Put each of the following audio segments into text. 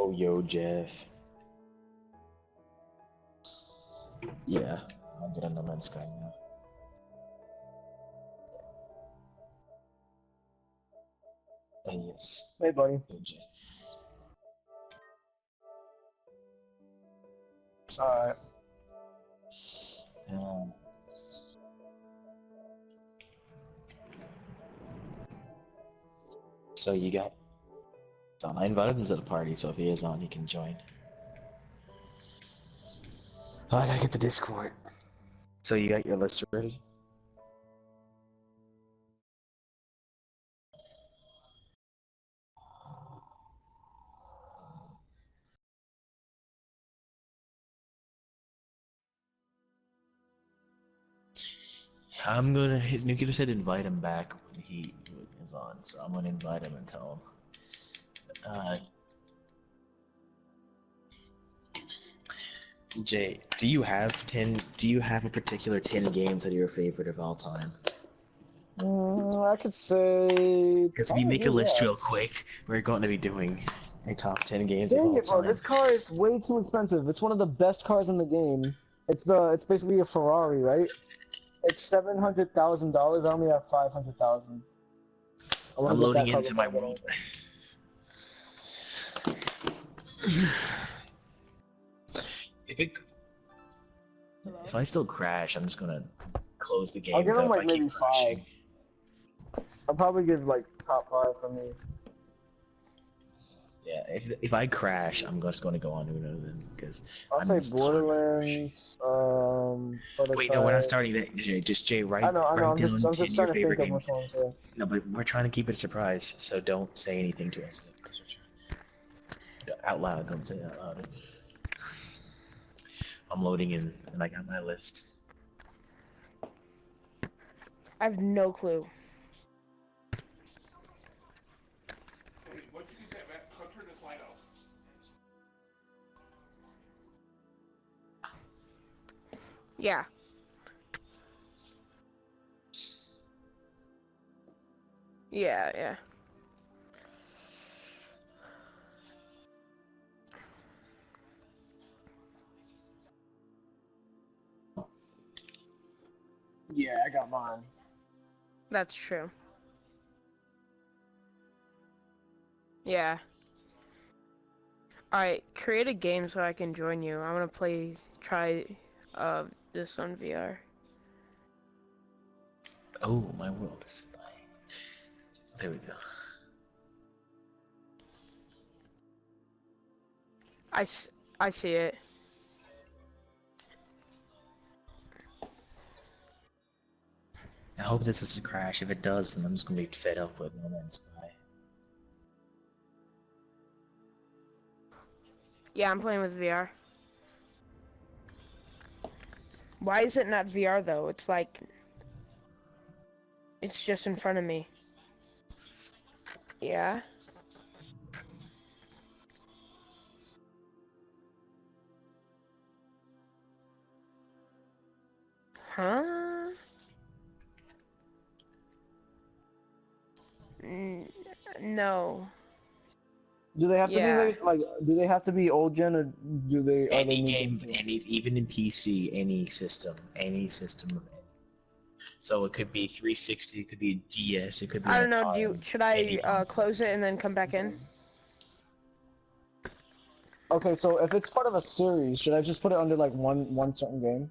Oh, yo, Jeff. Yeah, I'll get on No Man's Sky now. Hey, yes. Hey, buddy. Yo, Jeff. Alright. Um, so you got. So I invited him to the party, so if he is on, he can join. Oh, I gotta get the Discord. So you got your list ready? I'm gonna hit. Nuclear said invite him back when he is on, so I'm gonna invite him and tell him. Jay, do you have 10? Do you have a particular 10 games that are your favorite of all time? I could say Because if you make a probably, list yeah. real quick, we're going to be doing a top 10 games of Dang all it, bro! time. This car is way too expensive. It's one of the best cars in the game. It's basically a Ferrari, right? It's $700,000. I only have 500,000. I want I'm to get loading that car into my before I get world. anything. If it, if I still crash, I'm just gonna close the I'll game. give But him if I like keep maybe five. crashing, I'll probably give like top five for me. yeah. If I crash, I'm just gonna go on Uno then, because I'll I'm say just tired of crashing. Borderlands, Wait, no, we're not Prototype. starting that, Jay. Just Jay, I know, I know. write I'm just down I'm 10 just of your trying to think favorite of which games. ones. Yeah. No, but we're trying to keep it a surprise, so don't say anything to us out loud. Don't say it out loud. I'm loading in, and I got my list. I have no clue. What did you say, Matt? Come turn this light off. Yeah. Yeah, yeah. Yeah, I got mine. That's true. Yeah. Alright, create a game so I can join you. I want to try this on VR. Oh, my world is dying. There we go. I see it. I hope this doesn't crash. If it does, then I'm just gonna be fed up with No Man's Sky. Yeah, I'm playing with VR. Why is it not VR though? It's like it's just in front of me. Yeah. Huh? No. Do they have to be Yeah. like? Do they have to be old gen, or are they Any new gen game, too? even in PC, any system of any. So it could be 360, it could be DS, it could be I an don't know. Atari, Should any I console. close it and then come back in? Okay, so if it's part of a series, should I just put it under like one certain game?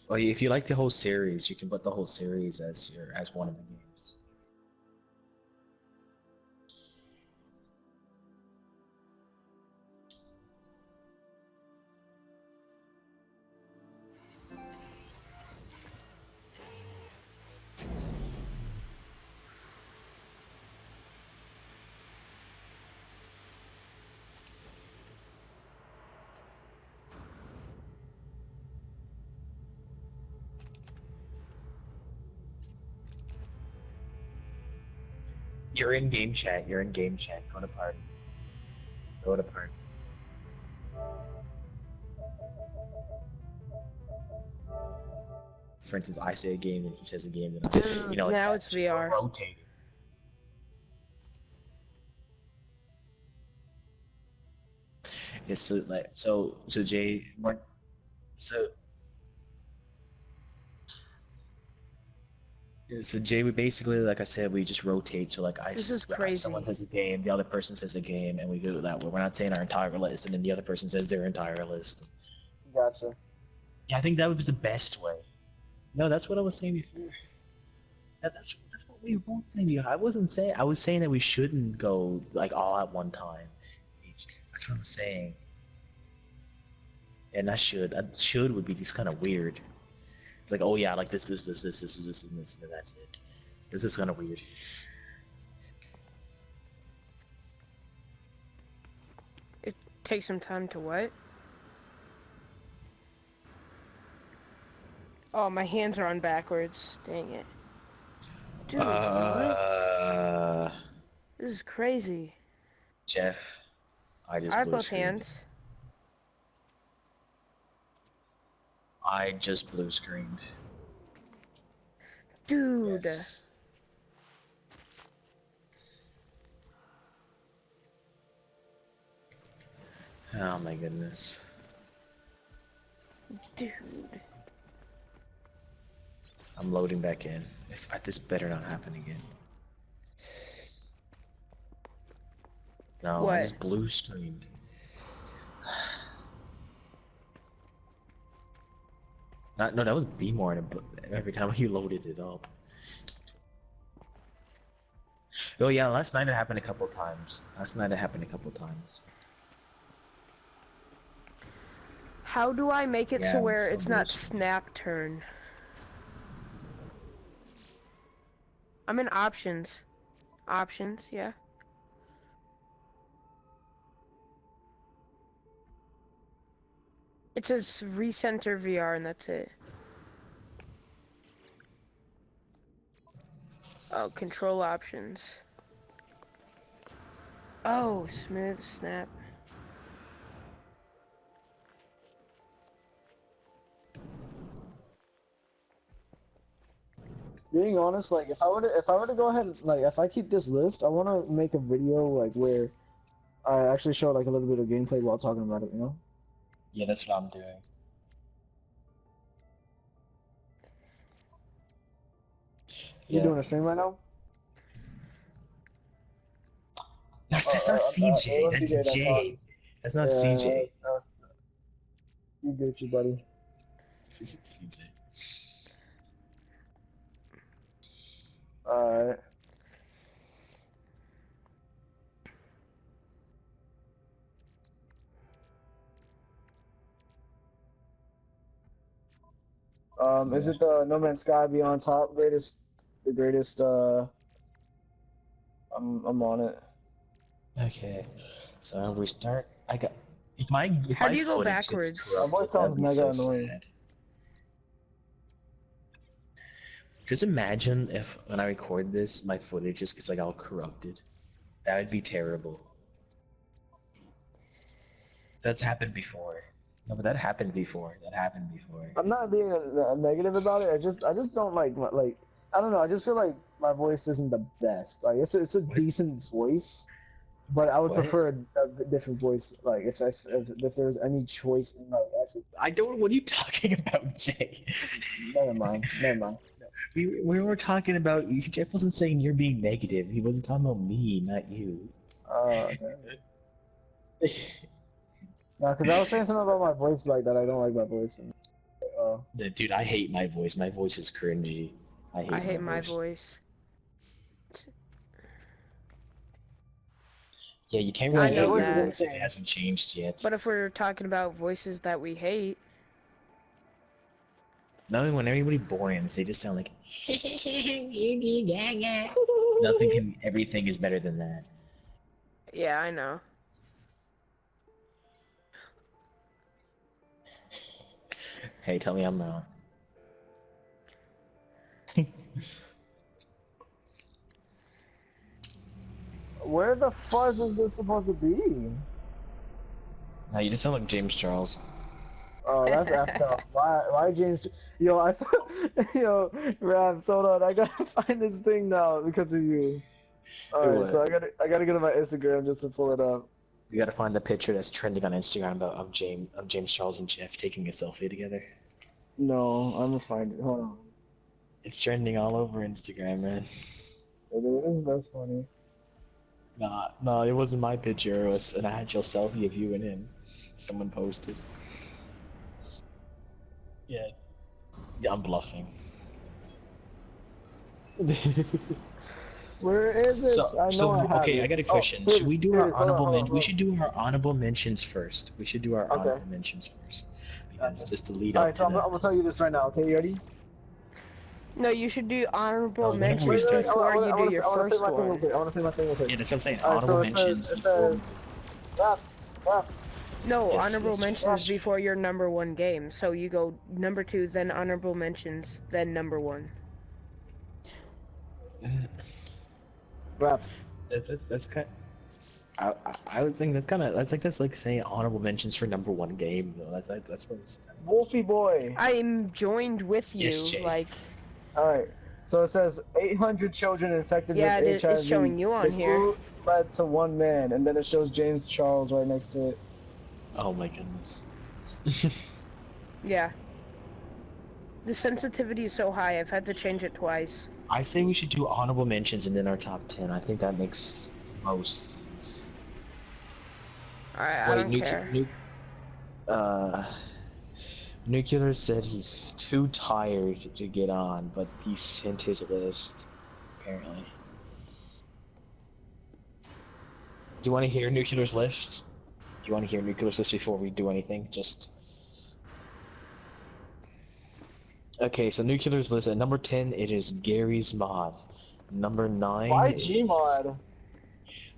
Well, if you like the whole series, you can put the whole series as one of the games. You're in game chat. You're in game chat. Go to party. Go to party. For instance, I say a game and he says a game, and like Now that. it's Just VR. rotating. Okay, so like so Jay, so so Jay, we basically, like I said, we just rotate. So like This is someone crazy. says a game, the other person says a game, and we go that way. We're not saying our entire list, and then the other person says their entire list. Gotcha. Yeah, I think that was the best way. No, that's what I was saying before. That's what we were both saying. I wasn't saying. I was saying that we shouldn't go like all at one time. That's what I'm saying. And that should would be just kind of weird. It's like, oh yeah, like this, and this, and that's it. This is kind of weird. It takes some time to what? Oh, my hands are on backwards. Dang it. Dude, what? This is crazy. Jeff, I just I have blue both screened. hands. I just blue screened. Dude. Yes. Oh my goodness. Dude. I'm loading back in. This better not happen again. No, I What? just blue screened. No, that was B more every time he loaded it up. Oh yeah, last night it happened a couple times. How do I make it Yeah, so I'm where so it's not blue screen. snap turn? I'm in options. Options, yeah. It says recenter VR and that's it. Oh, control options. Oh, smooth snap. Being honest, like if I were to go ahead, like if I keep this list, I want to make a video like where I actually show like a little bit of gameplay while talking about it. You know? Yeah, that's what I'm doing. You Yeah. doing a stream right now? That's not It CJ. must be That's great on talk. Jay. That's not Yeah, CJ. you Gucci, buddy. CJ. Alright. Is Yeah. it the No Man's Sky Beyond Top the greatest, I'm on it. Okay. So we start. If How my do you go footage gets backwards? My voice corrupted, that'd sounds be mega so annoying. sad. Just imagine if when I record this, my footage just gets like all corrupted. That would be terrible. That's happened before. No, but that happened before. I'm not being a negative about it. I just don't like I don't know. I just feel like my voice isn't the best. Like it's a What? decent voice, but I would What? prefer a different voice. Like if there was any choice in like actually. I don't. What are you talking about, Jay? Never mind. Never mind. We were talking about. Jeff wasn't saying you're being negative. He wasn't talking about me, not you. Okay. No, because I was saying something about my voice like that. I don't like my voice. And, Dude, I hate my voice. My voice is cringy. I hate my voice. Yeah, you can't I really hate know your that. voice if it hasn't changed yet. But if we're talking about voices that we hate, No, when everybody boring, they just sound like everything is better than that. yeah, I know. Hey, tell me I'm wrong. where the fuzz is this supposed to be? No, you just sound like James Charles. Oh, that's effed up. Why James? Yo, I saw. Yo, Rav, hold on. I gotta find this thing now because of you. Alright, What? so I gotta go to my Instagram just to pull it up. You gotta find the picture that's trending on Instagram of James Charles and Jeff taking a selfie together. No, I'm gonna find it. Hold on. It's trending all over Instagram, man. It is. That's funny. Nah, it wasn't my picture. It was an actual selfie of you and him. Someone posted. Yeah, I'm bluffing. Where is it? I know I have Okay, it. I got a Oh, question. here Should it is. we do Here our it is. Hold on, honorable hold on, men? We hold should do our honorable mentions first. We should do our on. Okay. honorable mentions first, because Okay. just to lead All up right, so to I'm gonna tell you this right now. Okay, you ready? No, you should do honorable Oh, whenever we mentions Wait, start. before you do your I wanna say first my thing real one. quick. I wanna say my thing real quick. Yeah, that's what I'm saying. All right, Honorable so mentions it before. says, raps, raps. No, Yes, honorable yes, mentions yes. before your number one game. So you go number 2, then honorable mentions, then number 1. Raps. That's kind. I would think that's like saying honorable mentions for number one game though. That's what it's. Wolfie boy. I'm joined with Yes, you, Jay. like, All right. So it says 800 children infected with yeah, it's HIV. showing you The on here. group led to one man, and then it shows James Charles right next to it. Oh my goodness. Yeah. The sensitivity is so high, I've had to change it twice. I say we should do honorable mentions and then our top 10. I think that makes most sense. I Wait, don't care. Nuclear said he's too tired to get on, but he sent his list, apparently. Do you want to hear Nuclear's list? Do you want to hear Nuclear's list before we do anything? Just... Okay, so Nuclear's list, at number 10, it is Gary's Mod. Number 9 Why is... Gmod?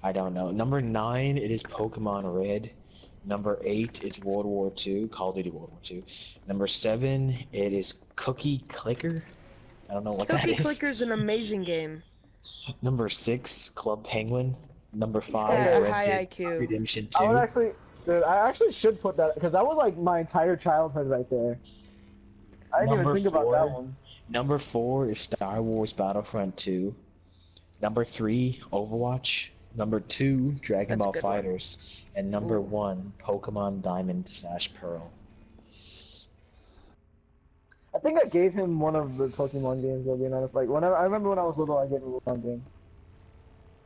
I don't know. Number 9, it is Pokemon Red. Number 8 is World War II, Call of Duty World War II. Number 7, it is Cookie Clicker. I don't know what that Cookie is. Clicker's an amazing game. Number 6, Club Penguin. Number He's 5, got a Red high Dead IQ. Redemption I would 2. actually, dude, I actually should put that because that was like my entire childhood right there. I didn't even Number think about that 4, one. Number 4 is Star Wars Battlefront 2. Number 3, Overwatch. Number 2, Dragon That's a Ball good one. Fighters. And number Ooh. 1, Pokemon Diamond / Pearl. I think I gave him one of the Pokemon games. To be honest, like whenever I remember when I was little, I gave him one game.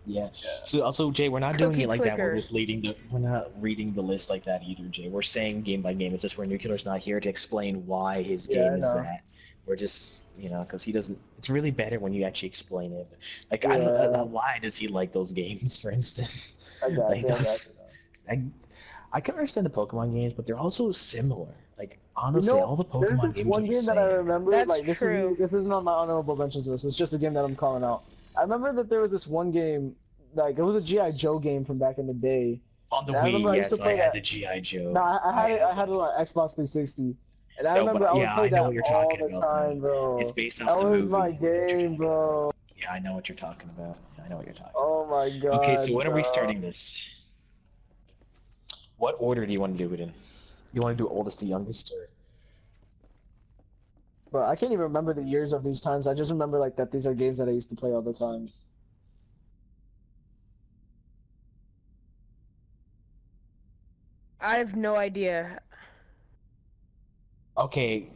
Yeah. So also, Jay, we're not doing Cookie it like that. We're Clicker. just we're not reading the list like that either, Jay. We're saying game by game. It's just where Nuclear's not here to explain why his Yeah, game I is know. that. We're just, because he doesn't. It's really better when you actually explain it. Like, Yeah. why does he like those games, for instance? I got Like you. I got those, you. I can understand the Pokemon games, but they're also similar. Like You honestly, know, all the there's Pokemon this games are one the game that I same. remember. That's Like true. this isn't on my honorable mentions list. It's just a game that I'm calling out. I remember that there was this one game, like it was a GI Joe game from back in the day. On the And I remember Wii, I used to yes, I play had that. the GI Joe. No, I had it. have I had it it. on Xbox 360, and I No, remember but I would yeah, play I know that what you're all talking the about time, then. bro. It's based off That the was movie. my I know what you're game, talking about. bro. Yeah, I know what you're talking about. I know what you're talking Oh my about. Okay, so god, when are we bro. starting this? What order do you want to do it in? You want to do oldest to youngest, or? But I can't even remember the years of these times. I just remember like that these are games that I used to play all the time. I have no idea. Okay,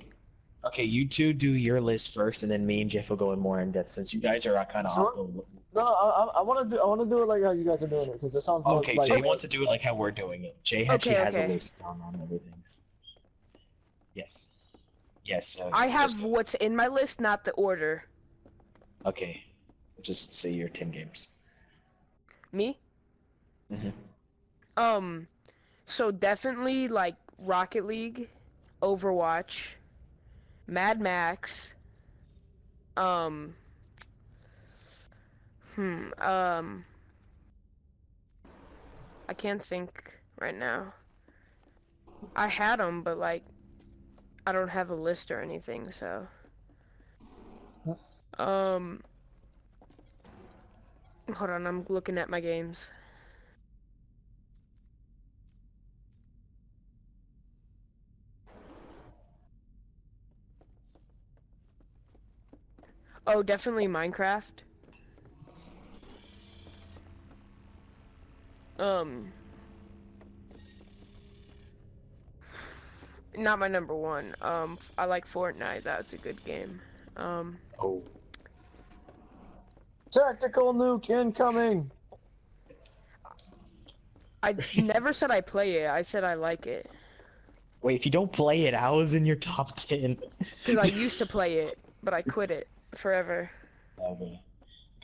okay, you two do your list first, and then me and Jeff will go in more in depth since you guys are kind of off So the. no, I want to do it like how you guys are doing it because it sounds more Okay, like. Jay wants to do it like how we're doing it. Jay actually has a Okay. list on everything. Yes. Yes. I Just have go. what's in my list, not the order. Okay. Just say your 10 games. Me? Mm-hmm. So definitely like Rocket League, Overwatch, Mad Max, um, I can't think right now. I had them, but like, I don't have a list or anything, so. Hold on, I'm looking at my games. Oh, definitely Minecraft. not my number one. I like Fortnite. That's a good game. Um, Oh. Tactical nuke incoming. I never said I play it. I said I like it Wait, if you don't play it, how is it in your top 10? because I used to play it, but I quit it forever. Okay.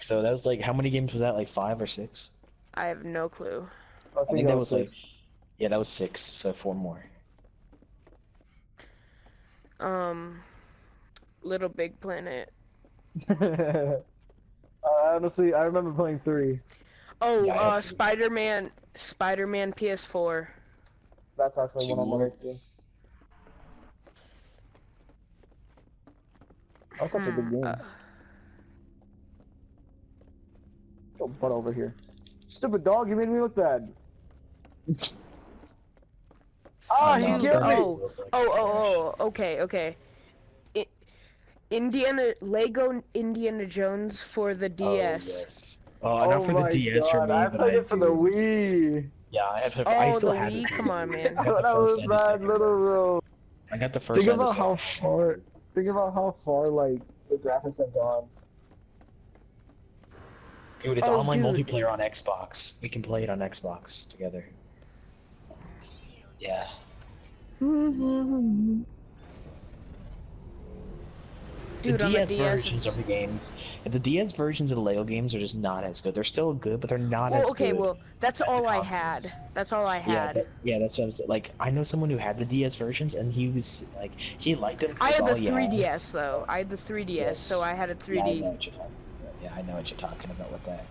So that was like, how many games was that? Like 5 or 6? I have no clue. I I think think that that was was like, 6. yeah, that was 6. So 4 more. Um, Little Big Planet. Honestly, I remember playing 3. Oh, Yeah, I had Spider-Man PS4. That's actually one on my 2. list too. That's such a good Hmm. game. Get your butt over here. Stupid dog, you made me look bad. Oh Ah, he no, Dude. killed Fortnite me! Oh. still sucks. Oh. Trash. Oh. Oh. Okay. Okay. I, Lego Indiana Jones for the Oh DS. yes. Oh, not Oh for the my DS for god, me, I but played I it for the do. Wii! Yeah, I Oh, still the have it Wii. for the Come on, Wii. I man. got the When I first was and the that second one. little bro. I got the Think first and the about how second one. far, think about how far, like, the graphics have gone. Dude, it's Oh, online dude. multiplayer on Xbox. We can play it on Xbox together. Yeah. The Dude, on the DS DS, versions of it's... the games, the DS versions of the Lego games are just not as good. They're still good, but they're not Well, as okay, good well, that's as the all I had. consoles. That's all I Yeah, had. that's what I'm saying. Like, I know someone who had the DS versions, and he was like, he liked them because I it's had the all you had. 3DS, though. I had the 3DS, so Yes. I had a Yeah, I 3D. know what you're talking about. Yeah, I know what you're talking about with that.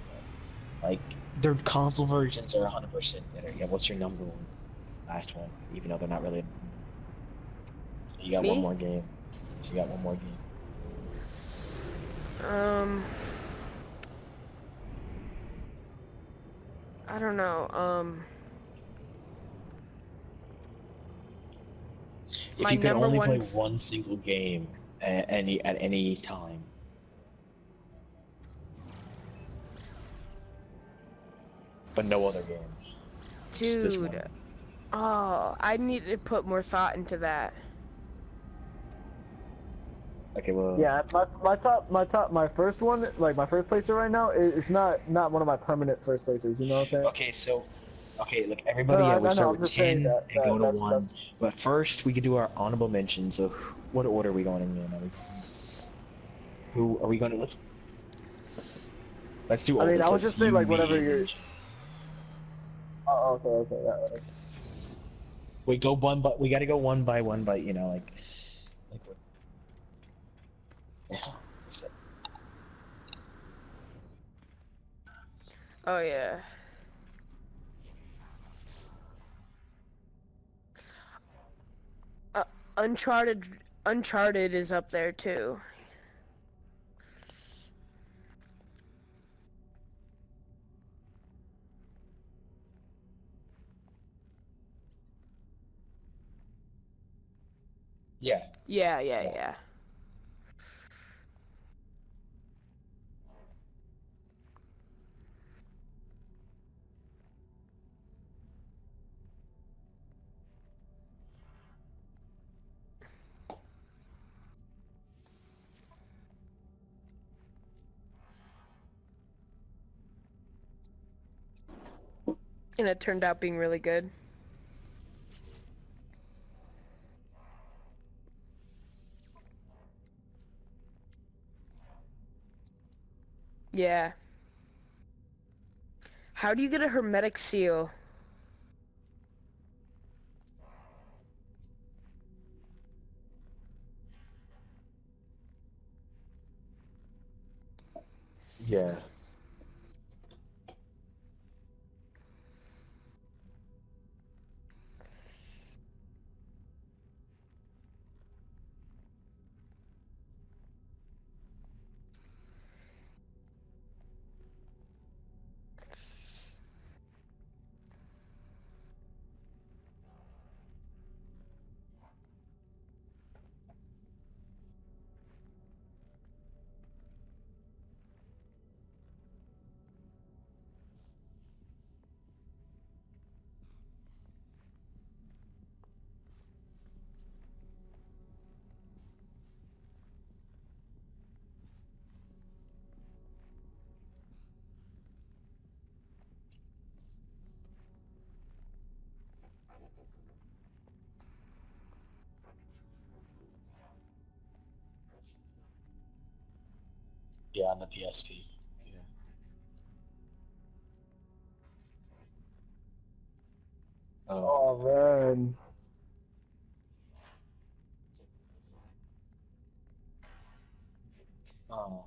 Like, their console versions are 100% better. Yeah, what's your number one? Last one, even though they're not really. You got one Me? more game. So you got one more game. Um... I don't know. If My you could number only play one... one single game at any time, but no other games, just this Dude. one. Oh, I need to put more thought into that. Okay, well, Yeah, my first one, like my first placer right now, it's not one of my permanent first places. You know what I'm saying? okay, so, okay, look, No, everybody, no, yeah, we I know. start I'm with just saying 10 that, and go to 1. that's. But first, we could do our honorable mentions. So, what order are we going in? Are we, who are we going to? Let's do I mean, I oldest. would That's just say you, like me, whatever and you're. Ninja. Oh, okay, yeah, whatever. We go one, but we got to go one by one. By like what? Yeah. So, Oh, yeah. Uh, Uncharted is up there, too. yeah, Yeah, yeah, yeah. yeah. And it turned out being really good. Yeah. How do you get a hermetic seal? Yeah. Yeah, on the PSP. Yeah. Oh. Oh man. Oh.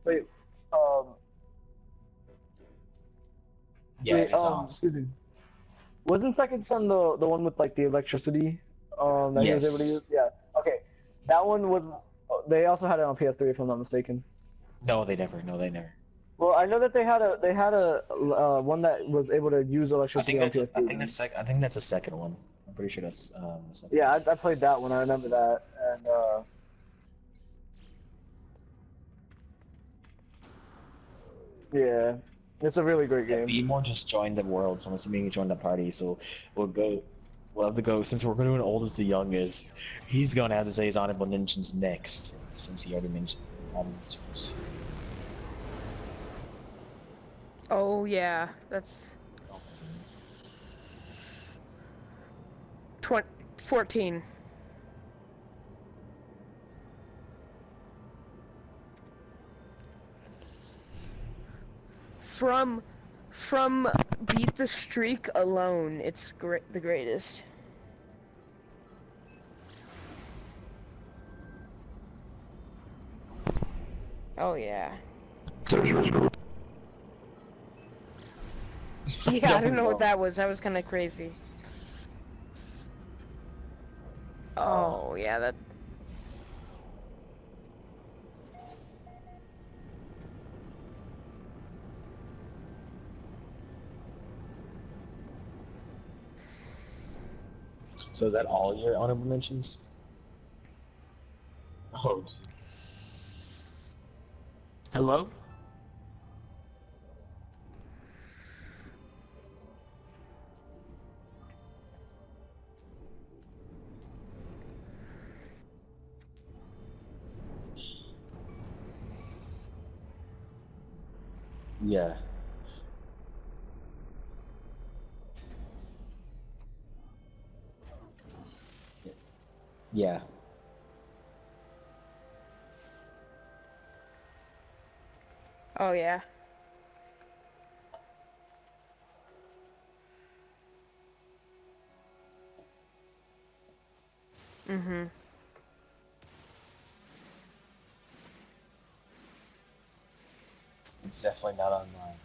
Wait. Um. Yeah, Wait. it is awesome. Excuse me. Wasn't Second Son the one with like the electricity? That he was able to use. Yes. Yeah. Okay. That one was. They also had it on PS3 if I'm not mistaken. No, they never. No, they never. Well, I know that they had a one that was able to use I electricity think on that's. I PS3. think that's I think that's the second one. I'm pretty sure that's the second Yeah, one. I played that one. I remember that, and yeah, it's a really great Yeah, game. B-More just joined the world, so I'm assuming he joined the party. So we'll go. We'll have to go since we're doing oldest to youngest. He's gonna have to say his honorable mentions next, since he already mentioned honorable mentions. Oh yeah, that's Oh my goodness. 14. From from Beat the Streak alone, it's the greatest. Oh yeah. Yeah, I Oh don't know what no. that was. That was kind of crazy. Oh yeah, that. So is that all your honorable mentions? Oh. Hello? Yeah. Yeah. Oh yeah. Mhm. It's definitely not on mine.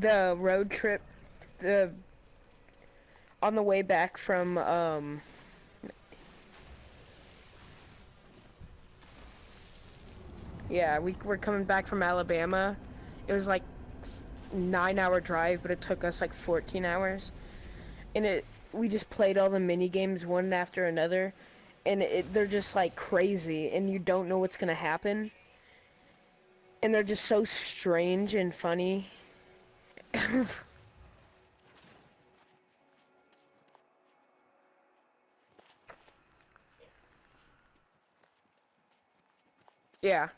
The road trip, the on the way back from yeah, we were coming back from Alabama. It was like 9-hour drive, but it took us like 14 hours. And we just played all the mini games one after another, and they're just like crazy, and you don't know what's gonna happen, and they're just so strange and funny. Yeah.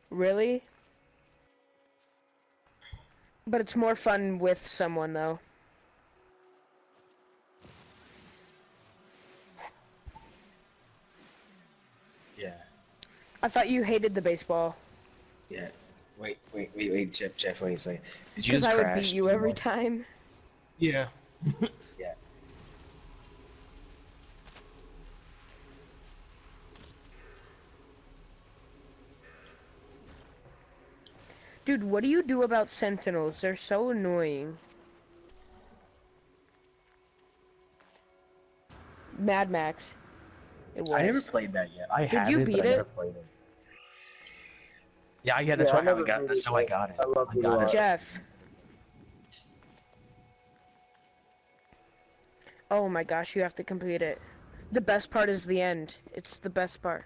Really? But it's more fun with someone though. Yeah. I thought you hated the baseball Yeah. Wait, Jeff, wait a second. Did you because just I would beat crash you every B-More? time. Yeah. Yeah. Dude, what do you do about Sentinels? They're so annoying. Mad Max. It I never was. played that yet. I Did have you it, but beat I never it? played it. Yeah, Yeah, that's I why I never got. beat it, That's how I but got it. I I loved it a got it. lot. Jeff. Oh my gosh, you have to complete it. The best part is the end. It's the best part.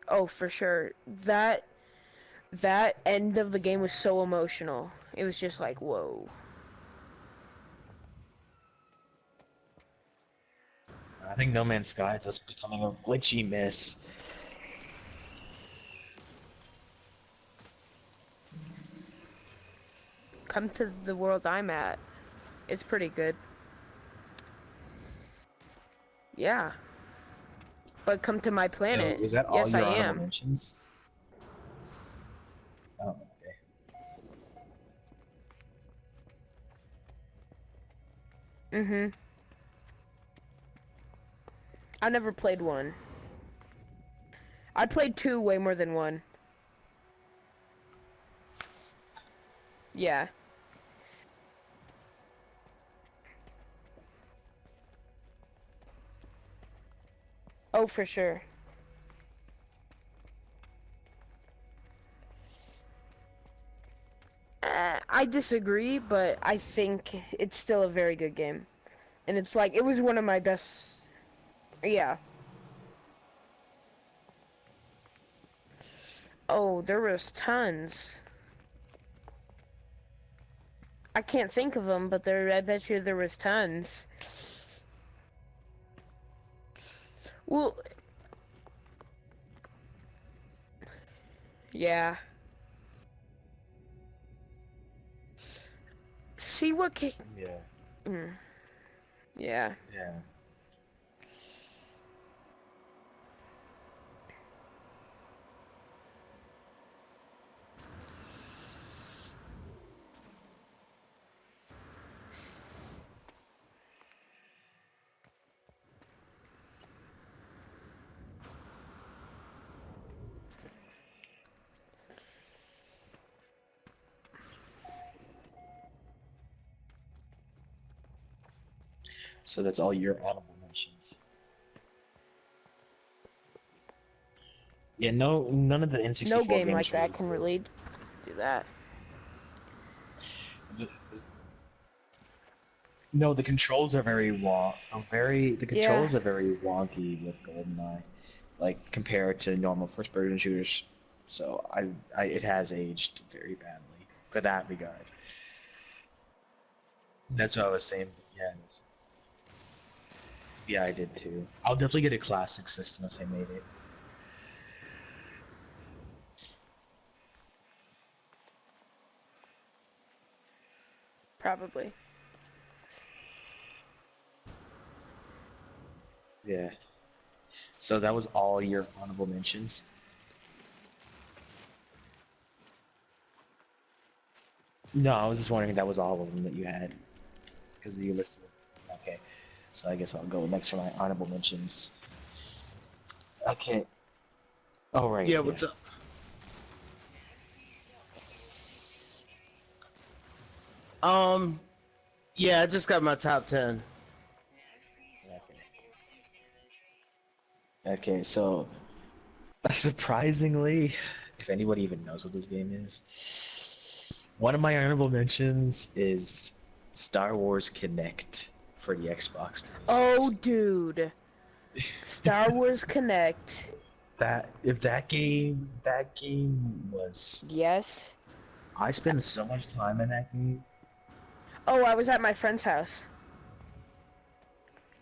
Oh, for sure. That end of the game was so emotional. It was just like, whoa. I think No Man's Sky is just becoming a glitchy mess. Come to the world I'm at. It's pretty good. Yeah. But come to my So, planet. was that all Yes, I your honorable am. mentions? Oh, okay. Mm-hmm. I never played one. I played 2 way more than 1. Yeah. Oh, for sure. I disagree, but I think it's still a very good game. And it's like, it was one of my best... Yeah. Oh, there was tons. I can't think of them, but I bet you there was tons. Well, yeah. See what ca- Yeah. Yeah. Yeah. So that's all your honorable mentions. Yeah, no, none of the No N64 game like games that really can good. really do that. No, the controls are very the Yeah. controls are very wonky with GoldenEye, like compared to normal first-person shooters. So it has aged very badly for that regard. That's what I was saying. Yeah, yeah, I did too. I'll definitely get a classic system if I made it. Probably. Yeah. So that was all your honorable mentions. No, I was just wondering if that was all of them that you had, because you listed. Okay, so I guess I'll go next for my honorable mentions. Okay. Oh right. Yeah, Yeah. what's up? Um, yeah, I just got my top 10. Okay, so surprisingly, if anybody even knows what this game is, one of my honorable mentions is Star Wars Kinect for the Xbox Oh, 360. dude. Star Wars Connect. That if that game was, Yes. I spent so much time in that game. Oh, I was at my friend's house.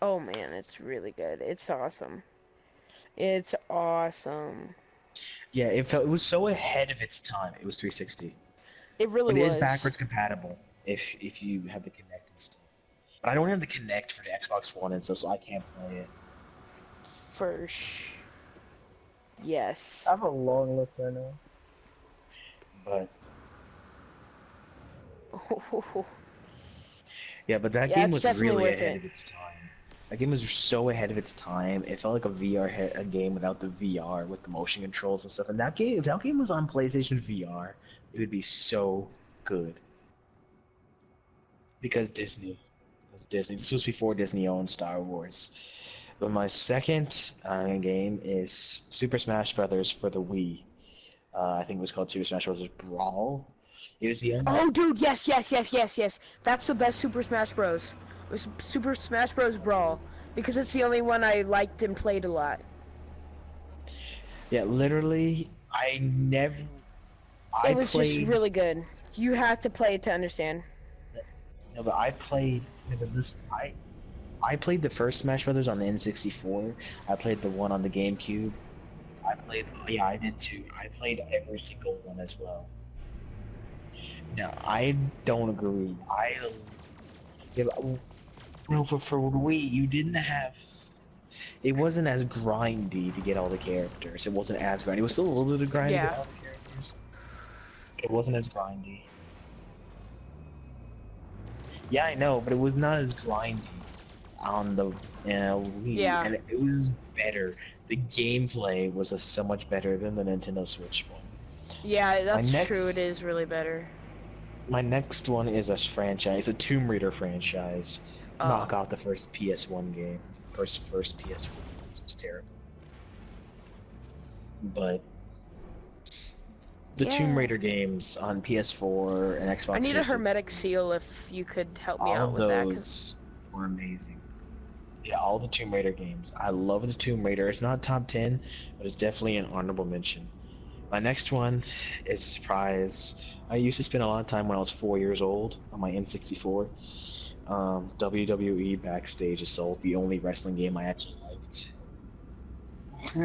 Oh man, it's really good. It's awesome. It's awesome. Yeah, it was so ahead of its time. It was 360, It really but it is was. backwards compatible if you have the Kinect and stuff. But I don't have the Kinect for the Xbox One and stuff, so I can't play it. Yes. I have a long list right now. But yeah, but that Yeah, game it's was definitely really worth ahead it. of its time. That game was so ahead of its time. It felt like a game without the VR with the motion controls and stuff. And that game, if that game was on PlayStation VR, it would be so good. Because Disney. Because Disney. This was before Disney owned Star Wars. But my second game is Super Smash Brothers for the Wii. I think it was called Super Smash Bros. Brawl. It was the only. Oh, dude, yes, yes, yes, yes, yes. That's the best Super Smash Bros. It was Super Smash Bros. Brawl. Because it's the only one I liked and played a lot. Yeah, literally, I never. I It was just played. really good. You have to play it to understand. No, but I played. No, but listen, I played the first Smash Brothers on the N64. I played the one on the GameCube. I played, yeah, I did too. I played every single one as well. No, I don't agree. Yeah, no, for the Wii, you didn't have. It wasn't as grindy to get all the characters. It wasn't as grindy. It was still a little bit of grind to get Yeah. all the characters. It wasn't as grindy. Yeah, I know, but it was not as grindy on the Wii, Yeah. and it was better. The gameplay was so much better than the Nintendo Switch one. Yeah, that's true. It next- is really better. My next one is a franchise, a Tomb Raider franchise. Oh. Knock out the first PS1 game. First PS1 was terrible. But the Tomb Yeah. Raider games on PS4 and Xbox I need a 360, hermetic seal if you could help me all out of with that. 'Cause those were amazing. Yeah, all the Tomb Raider games. I love the Tomb Raider. It's not top 10, but it's definitely an honorable mention. My next one is a surprise. I used to spend a lot of time when I was 4 years old on my N64. WWE Backstage Assault, the only wrestling game I actually liked.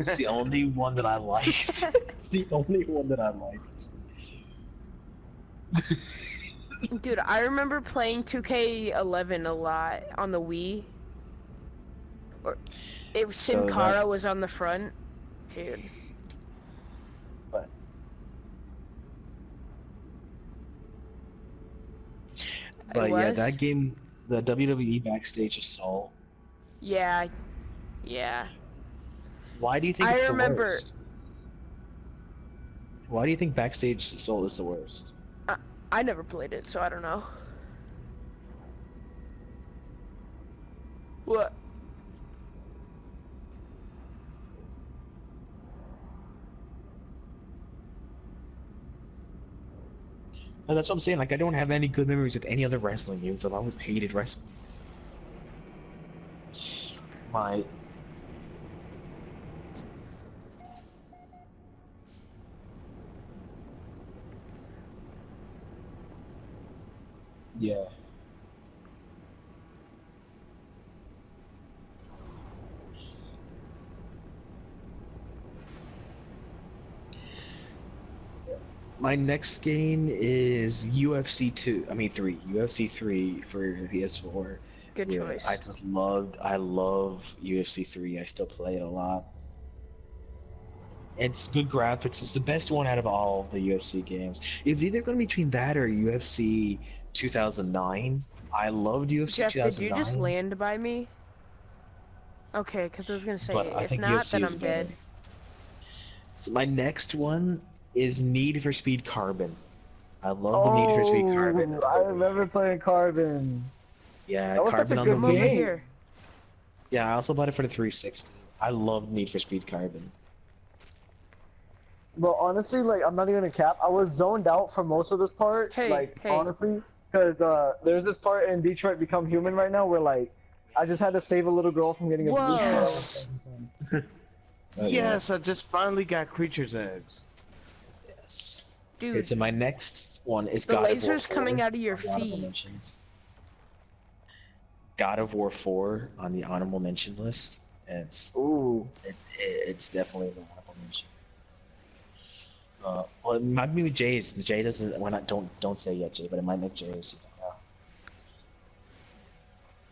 It's the only one that I liked. It's the only one that I liked. Dude, I remember playing 2K11 a lot on the Wii. Or it was So Sin Cara that- was on the front. Dude. But yeah, was? that game, the WWE Backstage Assault. Yeah. Yeah. Why do you think I it's remember- the worst? Why do you think Backstage Assault is the worst? I never played it, so I don't know. What? No, that's what I'm saying. Like, I don't have any good memories with any other wrestling games. I've always hated wrestling. My yeah. My next game is UFC 2. I mean 3. UFC 3 for PS4. Good Yeah, choice. I love UFC 3. I still play it a lot. It's good graphics. It's the best one out of all of the UFC games. It's either going to be between that or UFC 2009. I loved UFC Jeff, did 2009. you just land by me? Okay, because I was gonna say, But I if think not, UFC then is I'm better. dead. So my next one is Need for Speed Carbon. I love the Need for Speed Carbon. I remember playing Carbon. Yeah, That was such a Carbon on good the Come over Wii. game. here. Yeah, I also bought it for the 360. I love Need for Speed Carbon. But honestly, like, I'm not even gonna cap. I was zoned out for most of this part. Hey, like, hey. honestly, because there's this part in Detroit Become Human right now where, like, I just had to save a little girl from getting abused. Whoa. Yes, I just finally got Creature's Eggs. Yes. Dude, Okay, so my next one is the God of War laser's 4 coming out of your on the honorable feet. mentions. God of War 4 on the honorable mention list. And Ooh. it's definitely the honorable mention. Well, it might be with Jay's. Jay doesn't. We're not. Don't say yet, Jay. But it might make Jay's.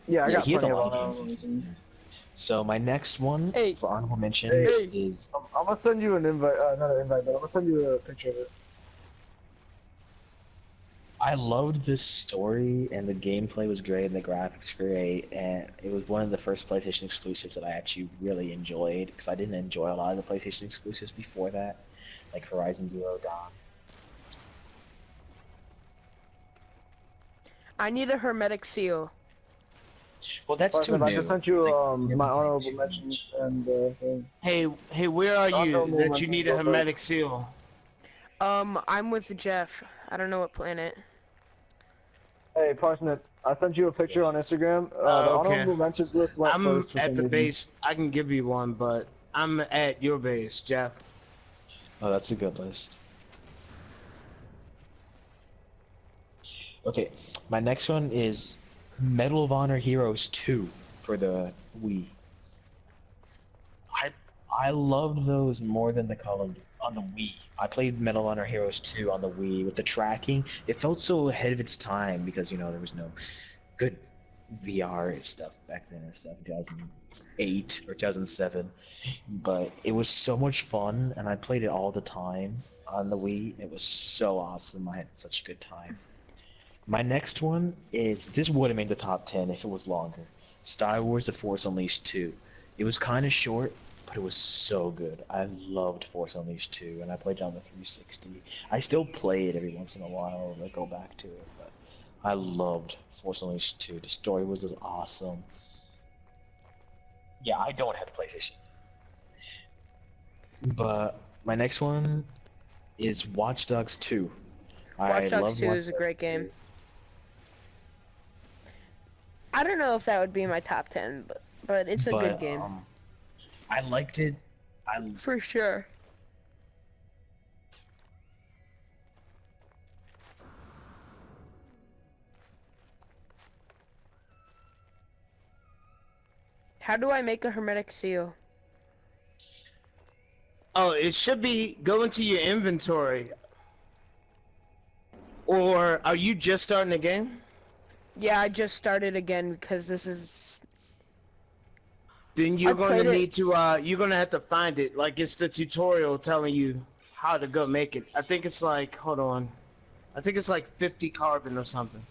Yeah, I Yeah, got he has a plenty lot of honorable games. mentions. So my next one Hey. for honorable mentions Hey. is I'm gonna send you an invite. Not an invite, but I'm gonna send you a picture of it. I loved this story and the gameplay was great and the graphics great and it was one of the first PlayStation exclusives that I actually really enjoyed because I didn't enjoy a lot of the PlayStation exclusives before that, like Horizon Zero Dawn. I need a hermetic seal. Well, that's too Parsnip, I new. just sent you Like, my honorable mentions and thing. Hey, where are you Honorable that you mentions, need a go first. hermetic seal? I'm with Jeff. I don't know what planet. Hey, Parsnip, I sent you a picture on Instagram. The Oh, okay. honorable mentions list went I'm first for at some the reason. base. I can give you one, but I'm at your base, Jeff. Oh, that's a good list. Okay, my next one is Medal of Honor Heroes 2 for the Wii. I I loved those more than the Call of Duty on the Wii. I played Medal Honor Heroes 2 on the Wii with the tracking. It felt so ahead of its time because there was no good VR stuff back then and stuff in 2008 or 2007. But it was so much fun, and I played it all the time on the Wii. It was so awesome. I had such a good time. My next one is this would have made the top 10 if it was longer. Star Wars: The Force Unleashed 2. It was kind of short, but it was so good. I loved Force Unleashed 2, and I played it on the 360. I still play it every once in a while, and I go back to it, but I loved Force Unleashed 2. The story was just awesome. Yeah, I don't have the PlayStation. But my next one is Watch Dogs 2. Watch Dogs love 2 Watch is a Dogs great 2. game. I don't know if that would be my top 10, but it's a good game. I liked it. For sure. How do I make a hermetic seal? Oh, it should be go into your inventory. Or are you just starting the game? Yeah, I just started again because this is... Then you're I gonna played it- need to you're gonna have to find it. Like it's the tutorial telling you how to go make it. I think it's like hold on. I think it's like 50 carbon or something.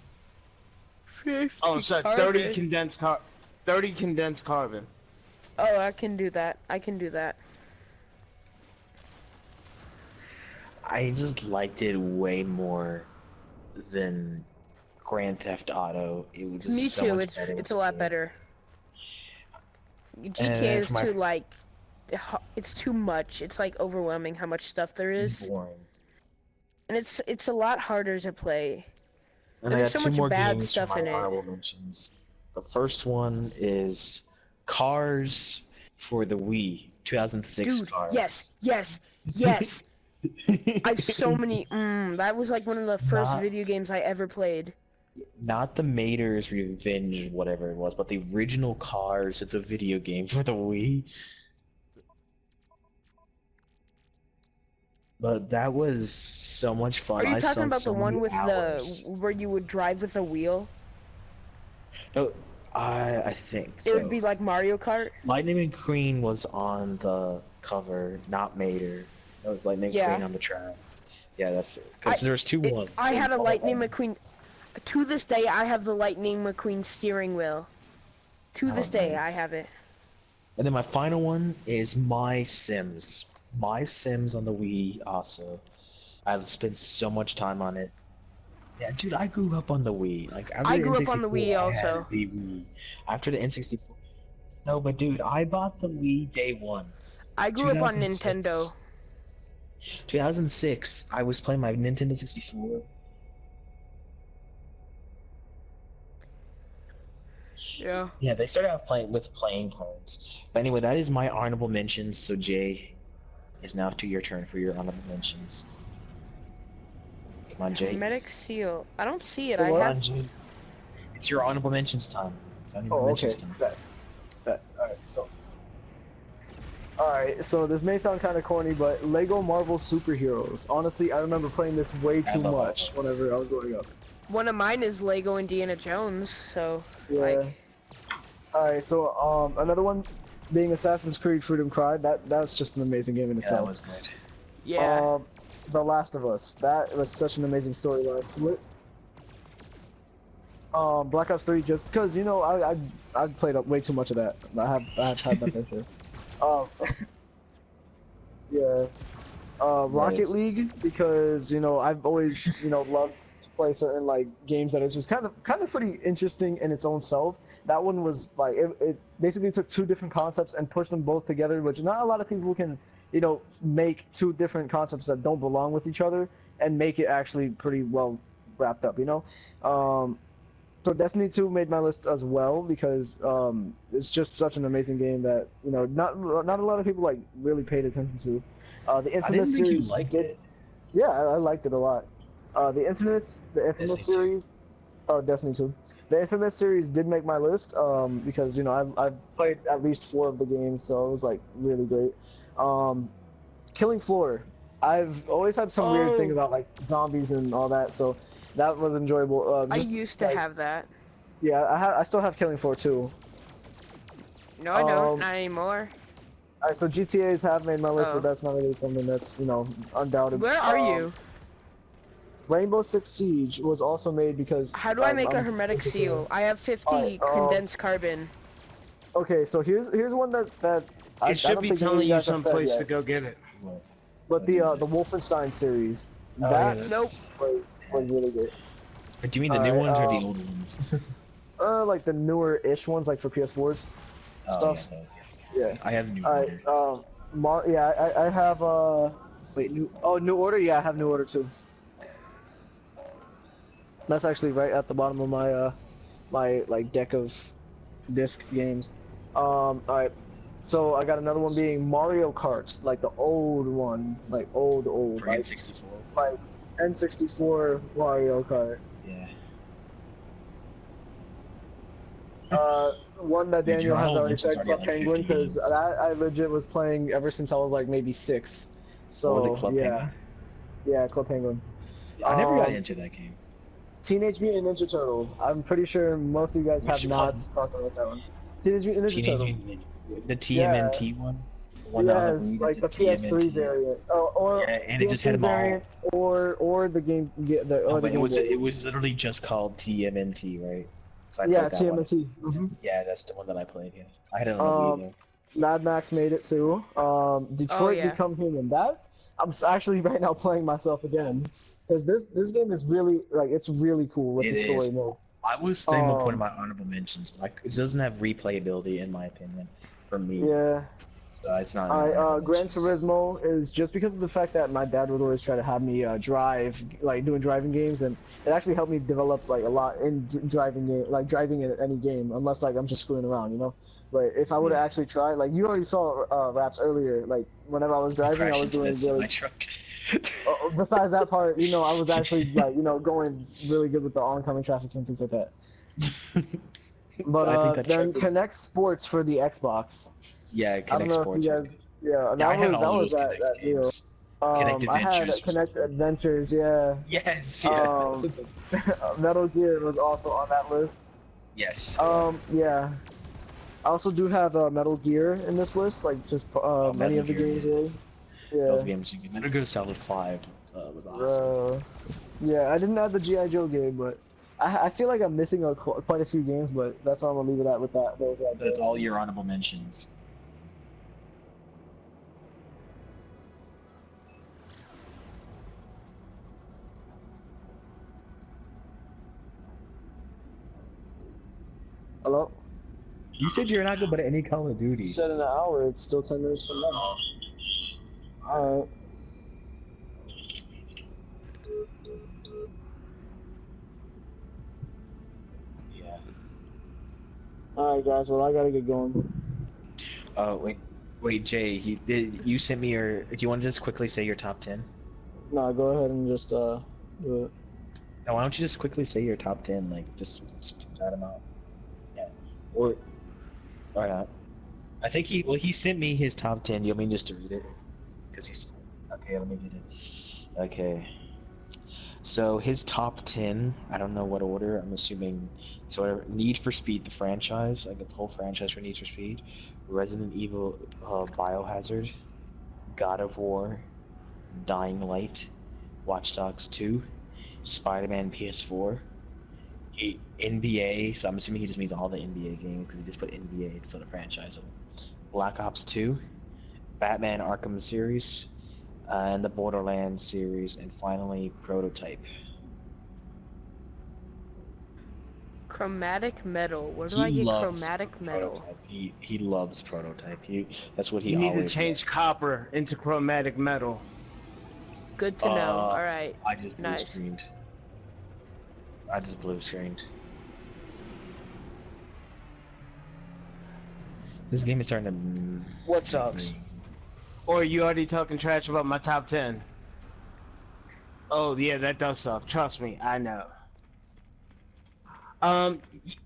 50 Oh, sorry, carbon. 30 condensed carbon. Oh, I can do that. I can do that. I just liked it way more than Grand Theft Auto. It was just Me so too. much better. It's a lot better. GTA is for my- too like, it's too much. It's like overwhelming how much stuff there It's is, boring. and it's a lot harder to play. And And I there's got so two much more bad games stuff for in my it. honorable mentions. The first one is Cars for the Wii, 2006 Dude, Cars. yes. I have so many. That was like one of the first Not- video games I ever played. Not the Mater's Revenge, whatever it was, but the original Cars. It's a video game for the Wii. But that was so much fun. Are you I talking sunk about so the one many with hours. where you would drive with a wheel? No, I think It so. would be like Mario Kart. Lightning McQueen was on the cover, not Mater. That was Lightning Yeah. McQueen on the track. Yeah, that's it. Because there's two ones. I had a Oh, Lightning McQueen. To this day, I have the Lightning McQueen steering wheel. To Oh, this day, I nice. have it. And then my final one is My Sims. My Sims on the Wii also. I've spent so much time on it. Yeah, dude, I grew up on the Wii. Like after I the grew up on the N64, Wii I had also. the Wii. After the N64. No, but dude, I bought the Wii day one. I grew up on 2006. Nintendo. 2006, I was playing my Nintendo 64. Yeah. Yeah, they started out playing cards. But anyway, that is my honorable mentions. So Jay, is now to your turn for your honorable mentions. Come on, Jay. Hermetic seal. I don't see it. The I what? Come on, have. Jay. It's your honorable mentions time. It's honorable Oh, okay. mentions time. Alright, so this may sound kind of corny, but Lego Marvel Superheroes. Honestly, I remember playing this way too love much that. whenever I was growing up. One of mine is Lego Indiana Jones. So Yeah. like. Alright, so another one being Assassin's Creed Freedom Cry. That's just an amazing game in Yeah, that itself. was good. Yeah. The Last of Us. That was such an amazing storyline to it. Black Ops 3, just because I've played up way too much of that. I've had my fair share. Yeah. Rocket Nice. League, because I've always loved to play certain like games that are just kind of pretty interesting in its own self. That one was like it basically took two different concepts and pushed them both together, which not a lot of people can make two different concepts that don't belong with each other and make it actually pretty well wrapped up. So Destiny 2 made my list as well because it's just such an amazing game that not a lot of people like really paid attention to. The I didn't Infamous think you series liked did. it. Yeah, I liked it a lot. The Infamous Destiny 2. series. Oh, Destiny 2. The Infamous series did make my list, because I've played at least 4 of the games, so it was like really great. Um, Killing Floor. I've always had some weird thing Oh, about like zombies and all that, so that was enjoyable. I Just used to like have that. yeah, I still have Killing Floor too. No, I don't. Not anymore. Alright, so GTA's have made my list, but Oh. that's not really something that's undoubted. Where are you? Rainbow Six Siege was also made because How do I make a hermetic seal? I have 50 Alright, condensed carbon. okay, so here's one that I It should don't be think any of telling you guys have said someplace yet. to go get it. But the Wolfenstein series, Oh, that yeah, that's- was really good. Do you mean the new ones or the um, old ones? Like the newer-ish ones, like for PS4s. Oh, stuff. Yeah, those, Yeah. I have new Alright, ones. I have wait, New Order. Yeah, I have New Order too. That's actually right at the bottom of my my like deck of disc games. Alright. So I got another one being Mario Kart, like the old one, like old, For like N64. like N64 Mario Kart. Yeah. One that Dude, Daniel your has whole already list is said, already Club like 50 Penguin, because games. that I legit was playing ever since I was like maybe 6. So What was it, Club yeah, Penguin? yeah, Club Penguin. I never got Um, into that game. Teenage Mutant Ninja Turtle. I'm pretty sure most of you guys Which have not one? talked about that one. Teenage Mutant Ninja Teenage Turtle. Mutant Ninja. The Yeah. TMNT one? The one that on the Yes, Wii like the that's a PS3 TMNT. variant, or Yeah, and it just had PS3 them all. variant, or the game, No, or the but game. it was literally just called TMNT, right? So I Yeah, played that one. TMNT. Yeah, that's the one that I played. Yeah, I had it on the Wii Um, though. Mad Max made it too. Detroit yeah. Become Human. That actually right now playing myself again, because this game is really like it's really cool with It the story is. mode. I was thinking of putting Um, my honorable mentions, but like, it doesn't have replayability in my opinion, for me. yeah. So it's not. In my honorable Gran mentions. Turismo is just because of the fact that my dad would always try to have me drive, like doing driving games, and it actually helped me develop like a lot in driving game, like driving in any game, unless like I'm just screwing around, you know. But if I would have Yeah. actually tried, like you already saw Raps earlier, like whenever I was driving, I Crash was into doing that semi really. truck. Besides that part, I was actually like going really good with the oncoming traffic and things like that. But I think that then truck was- Connect Sports for the Xbox. Yeah, I don't Connect know Sports. if you guys. Yeah, Yeah, I had that all was those that Connect deal. games. Connect I had Adventures. Connect Adventures, yeah. Yes, yeah. Metal Gear was also on that list. Yes. Yeah. I also do have Metal Gear in this list, like just many Metal of the Gear, games, yeah. really. Yeah. Those games are good. Metal Gear Solid 5 was awesome. Yeah, I didn't have the G.I. Joe game, but I feel like I'm missing quite a few games, but that's why I'm gonna leave it at with that. Those right That's there. all your honorable mentions. Hello? You said you're not good at any Call of You Duties. said in an hour, it's still 10 minutes from now. Alright. Yeah. Alright, guys, well, I gotta get going. Wait, Jay. You sent me your. Do you want to just quickly say your top 10? No, go ahead and just, do it. No, why don't you just quickly say your top 10? Like, just shout them out. Yeah. Or not. I think he sent me his top 10. You want me just to read it? Because he's. Okay, let me read it. Okay. So his top 10, I don't know what order, I'm assuming, so whatever, Need for Speed, the franchise, like the whole franchise for Need for Speed, Resident Evil, Biohazard, God of War, Dying Light, Watch Dogs 2, Spider-Man PS4, NBA, so I'm assuming he just means all the NBA games, because he just put NBA, so the franchise of them, Black Ops 2, Batman Arkham series, and the Borderlands series, and finally Prototype. Chromatic metal. Where do I get chromatic metal? Prototype. He loves Prototype. That's what he You need to always change loves. copper into chromatic metal. Good to know. All right. I just blue Nice. screened. I just blue screened. This game is starting to. What sucks? Or are you already talking trash about my top 10? Oh yeah, that does suck. Trust me, I know.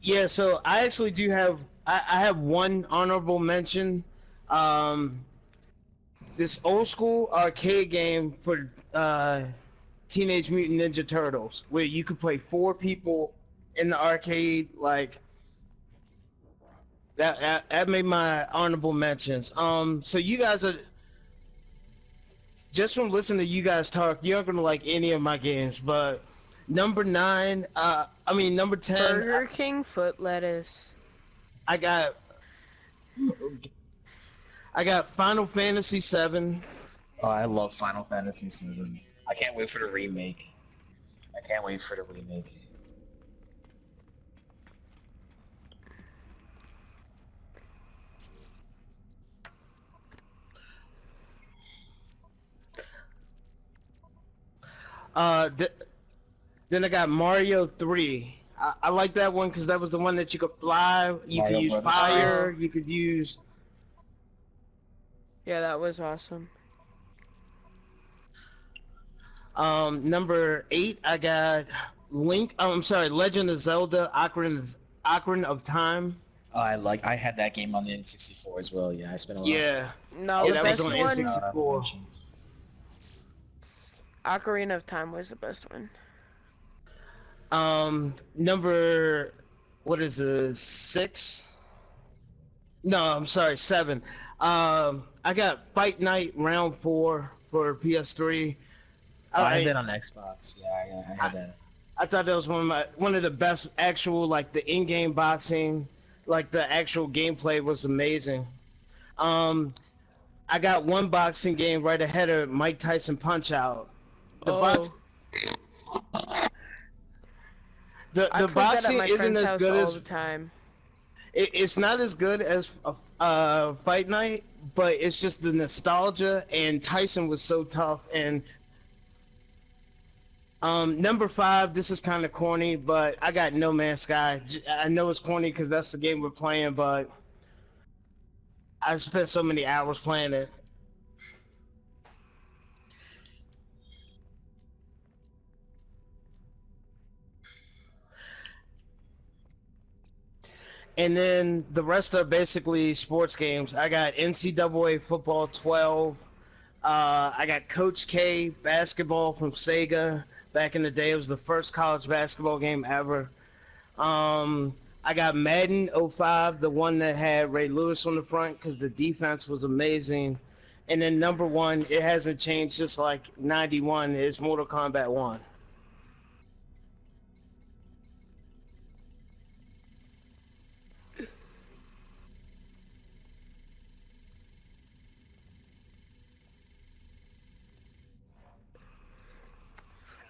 Yeah, so I actually do have I have one honorable mention. Um, this old school arcade game for Teenage Mutant Ninja Turtles, where you could play 4 people in the arcade. Like that made my honorable mentions. So you guys are just from listening to you guys talk, you aren't gonna like any of my games, but number 9, number 10, Burger King foot lettuce. I got I got Final Fantasy 7. Oh, I love Final Fantasy VII. I can't wait for the remake. I can't wait for the remake. Th Then I got Mario 3. I like that one because that was the one that you could fly, you could Mario use Brothers. fire, you could use. Yeah, that was awesome. Number 8, I got Link. Oh, I'm sorry, Legend of Zelda: Ocarina of Time. Oh, I had that game on the N64 as well. Yeah, I spent a lot. Yeah, No, Yeah, the that best was on one, N64. Ocarina of Time was the best one. Number, what is this? 6? No, I'm sorry, 7. I got Fight Night Round 4 for PS3. Oh, I had that on Xbox. Yeah, I had that. I thought that was one of the best actual, like, the in-game boxing, like the actual gameplay was amazing. I got one boxing game right ahead of Mike Tyson Punch Out. The box, the I put that at boxing my isn't friend's as house good all as the time. it's not as good as Fight Night, but it's just the nostalgia. And Tyson was so tough. And number 5, this is kind of corny, but I got No Man's Sky. I know it's corny because that's the game we're playing, but I spent so many hours playing it. And then the rest are basically sports games. I got NCAA Football 12. I got Coach K basketball from Sega. Back in the day, it was the first college basketball game ever. I got Madden 05, the one that had Ray Lewis on the front because the defense was amazing. And then number 1, it hasn't changed, just like 91, is Mortal Kombat 1.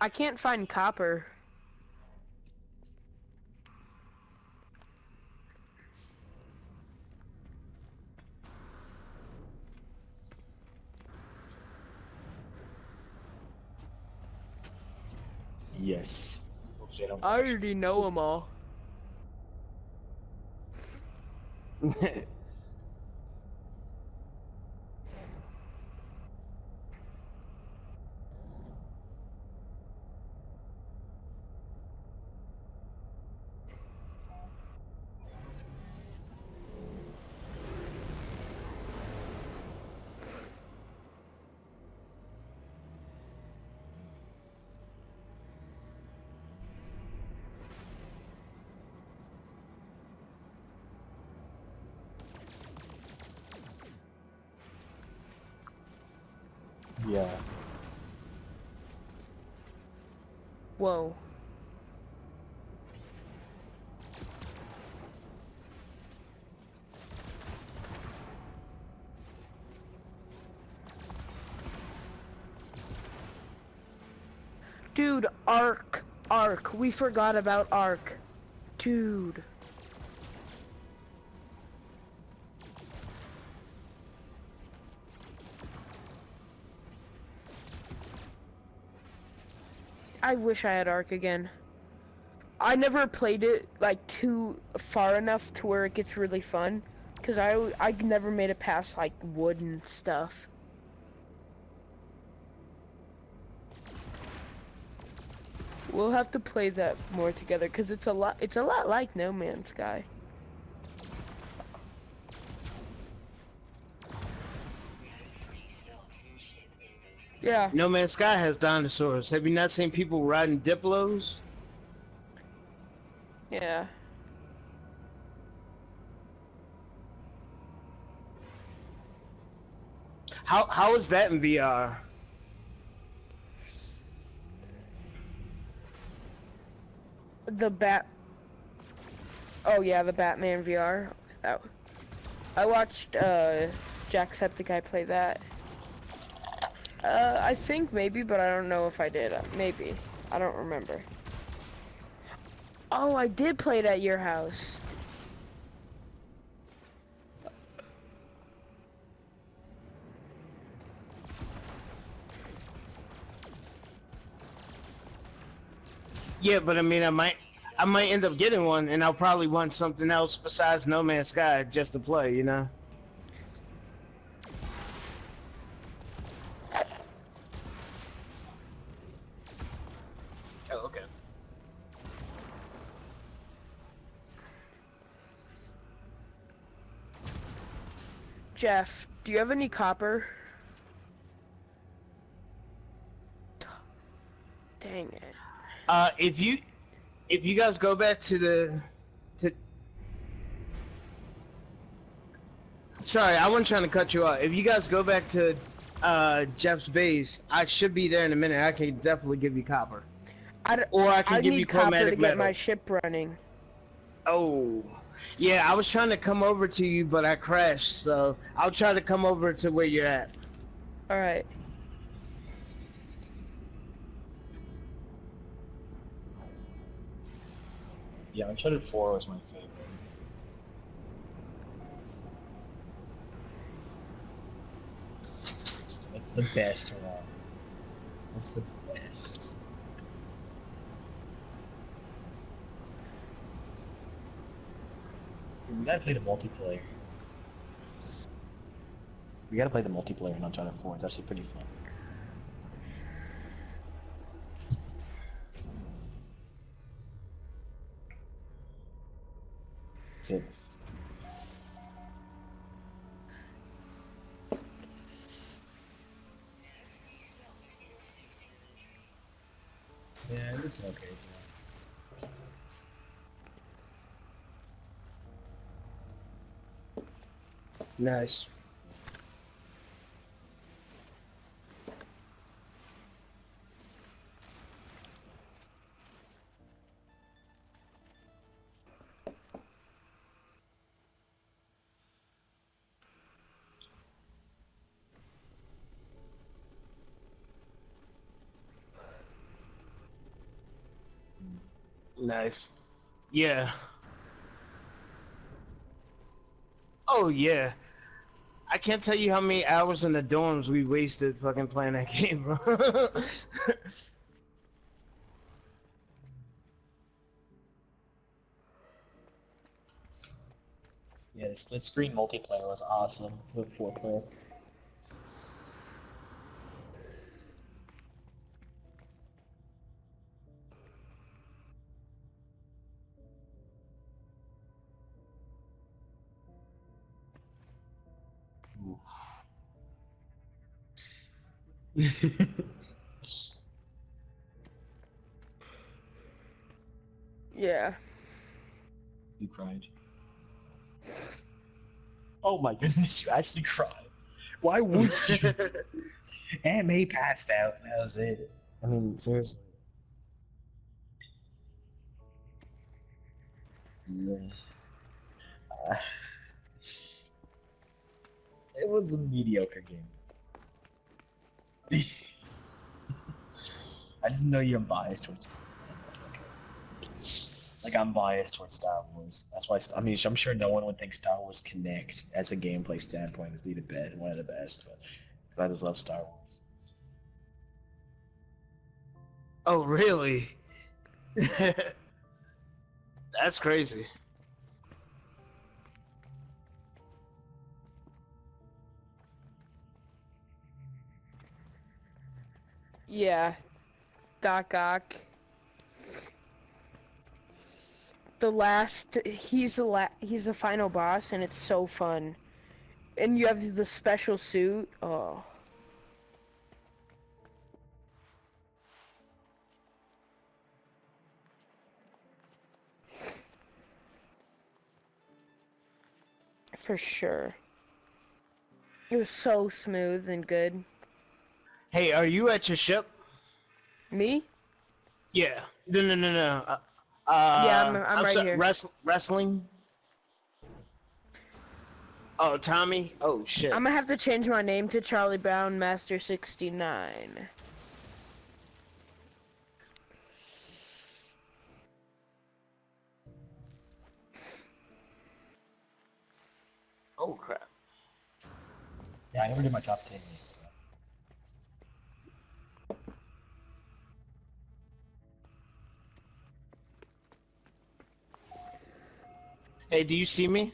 I can't find copper. Yes. Hopefully I don't- I already know them all. Yeah. Whoa. Dude, Ark. Ark. We forgot about Ark. Dude. I wish I had Ark again. I never played it like too far enough to where it gets really fun, cause I never made it past like wood and stuff. We'll have to play that more together because it's a lot. It's a lot like No Man's Sky. Yeah. No Man's Sky has dinosaurs. Have you not seen people riding Diplos? Yeah. How is that in VR? The Bat. Oh yeah, the Batman VR. That... I watched Jacksepticeye play that. I think maybe, but I don't know if I did. Maybe. I don't remember. Oh, I did play it at your house. Yeah, but I mean, I might end up getting one, and I'll probably want something else besides No Man's Sky just to play, you know? Oh, okay. Jeff, do you have any copper? Dang it. If you guys go back to sorry, I wasn't trying to cut you off. If you guys go back to Jeff's base, I should be there in a minute. I can definitely give you copper. Or I can give you need copper chromatic to get metal. my ship running. Oh. Yeah, I was trying to come over to you, but I crashed, so I'll try to come over to where you're at. Alright. Yeah, Uncharted 4 was my favorite. It's the best one. It's the best. We gotta play the multiplayer. We gotta play the multiplayer in Uncharted 4. It's actually pretty fun. Six. Yeah, it's okay. Nice. Nice. Yeah. Oh yeah. I can't tell you how many hours in the dorms we wasted fucking playing that game, bro. Yeah, the split screen multiplayer was awesome with 4 player. Yeah. You cried. Oh my goodness, you actually cried. Why would you? Aunt May passed out, and that was it. I mean, seriously. Yeah. Uh, it was a mediocre game. I just know you're biased towards. Like I'm biased towards Star Wars. That's why I mean I'm sure no one would think Star Wars Connect as a gameplay standpoint would be the best, one of the best. But I just love Star Wars. Oh really? That's crazy. Yeah. Doc Ock. he's the final boss, and it's so fun. And you have the special suit. Oh, for sure. It was so smooth and good. Hey, are you at your ship? Me? Yeah. No. Yeah, I'm I'm right sorry. here. Wrestling. Oh, Tommy. Oh shit. I'm gonna have to change my name to Charlie Brown Master 69. Oh crap. Yeah, I never did my top 10 yet, so. Hey, do you see me?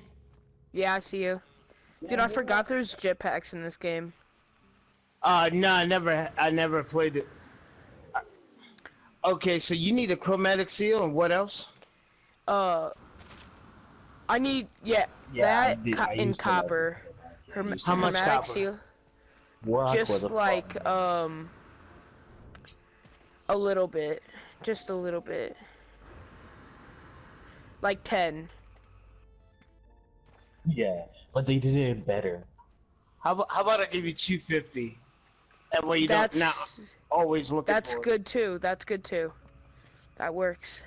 Yeah, I see you. Dude, I forgot there's jetpacks in this game. No, I never played it. Okay, so you need a chromatic seal and what else? Uh, I need, yeah, Yeah, I in used to love it copper. so much. Yeah, I used to How love much it. Chromatic copper? seal. Warlock was Just a like, fun game. a little bit. Just a little bit. Like 10. Yeah, but they did it better. How about I give you 250? That way you don't not That's, always looking that's for it. good too. That's good too. That works.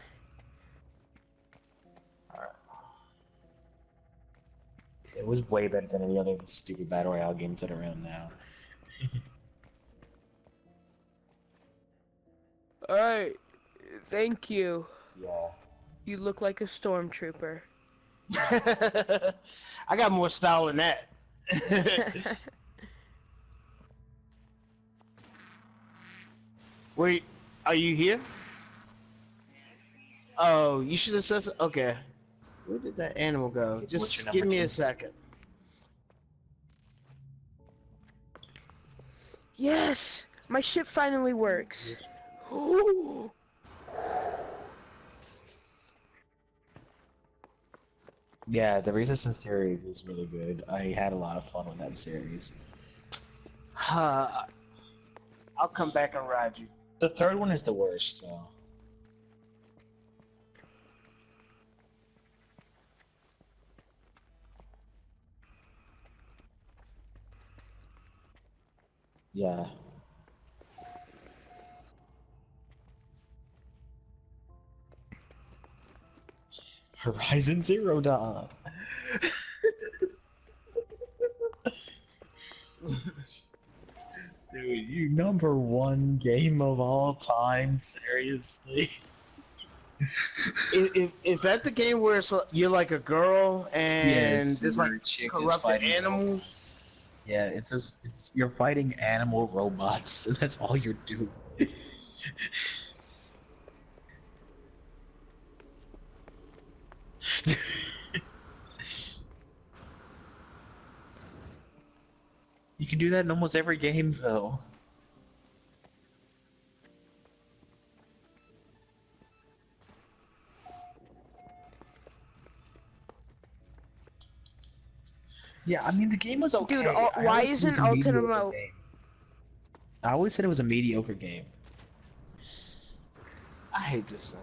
It was way better than any other stupid battle royale games that are around now. Alright. Thank you. Yeah. You look like a stormtrooper. I got more style than that. Wait, are you here? Oh, you should have said so. Okay. Where did that animal go? What's your Just number give me two? a second. Yes! My ship finally works. Ooh. Yeah, the Resistance series is really good. I had a lot of fun with that series. I'll come back and ride you. The third one is the worst, though. Yeah. Horizon Zero Dawn. Dude, you number one game of all time, seriously? Is that the game where you're like a girl and Yes, there's like your chick is corrupted fighting animals? robots. Yeah, it's you're fighting animal robots, and that's all you're doing. You can do that in almost every game, though. Yeah, I mean the game was okay. Dude, I why always said it was isn't a mediocre Ultimate... game. I always said it was a mediocre game. I hate this thing.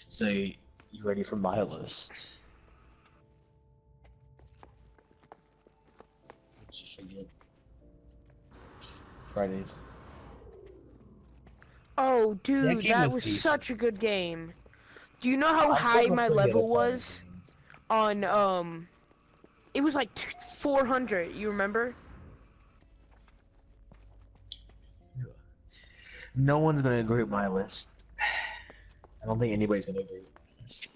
So, you ready for my list? Did you forget? Fridays. Oh, That dude, game that was was decent. such a good game. Do you know how I still high go my play the other level fighting was games. on, it was like 400, you remember? No one's gonna agree with my list. I don't think anybody's gonna agree with my list.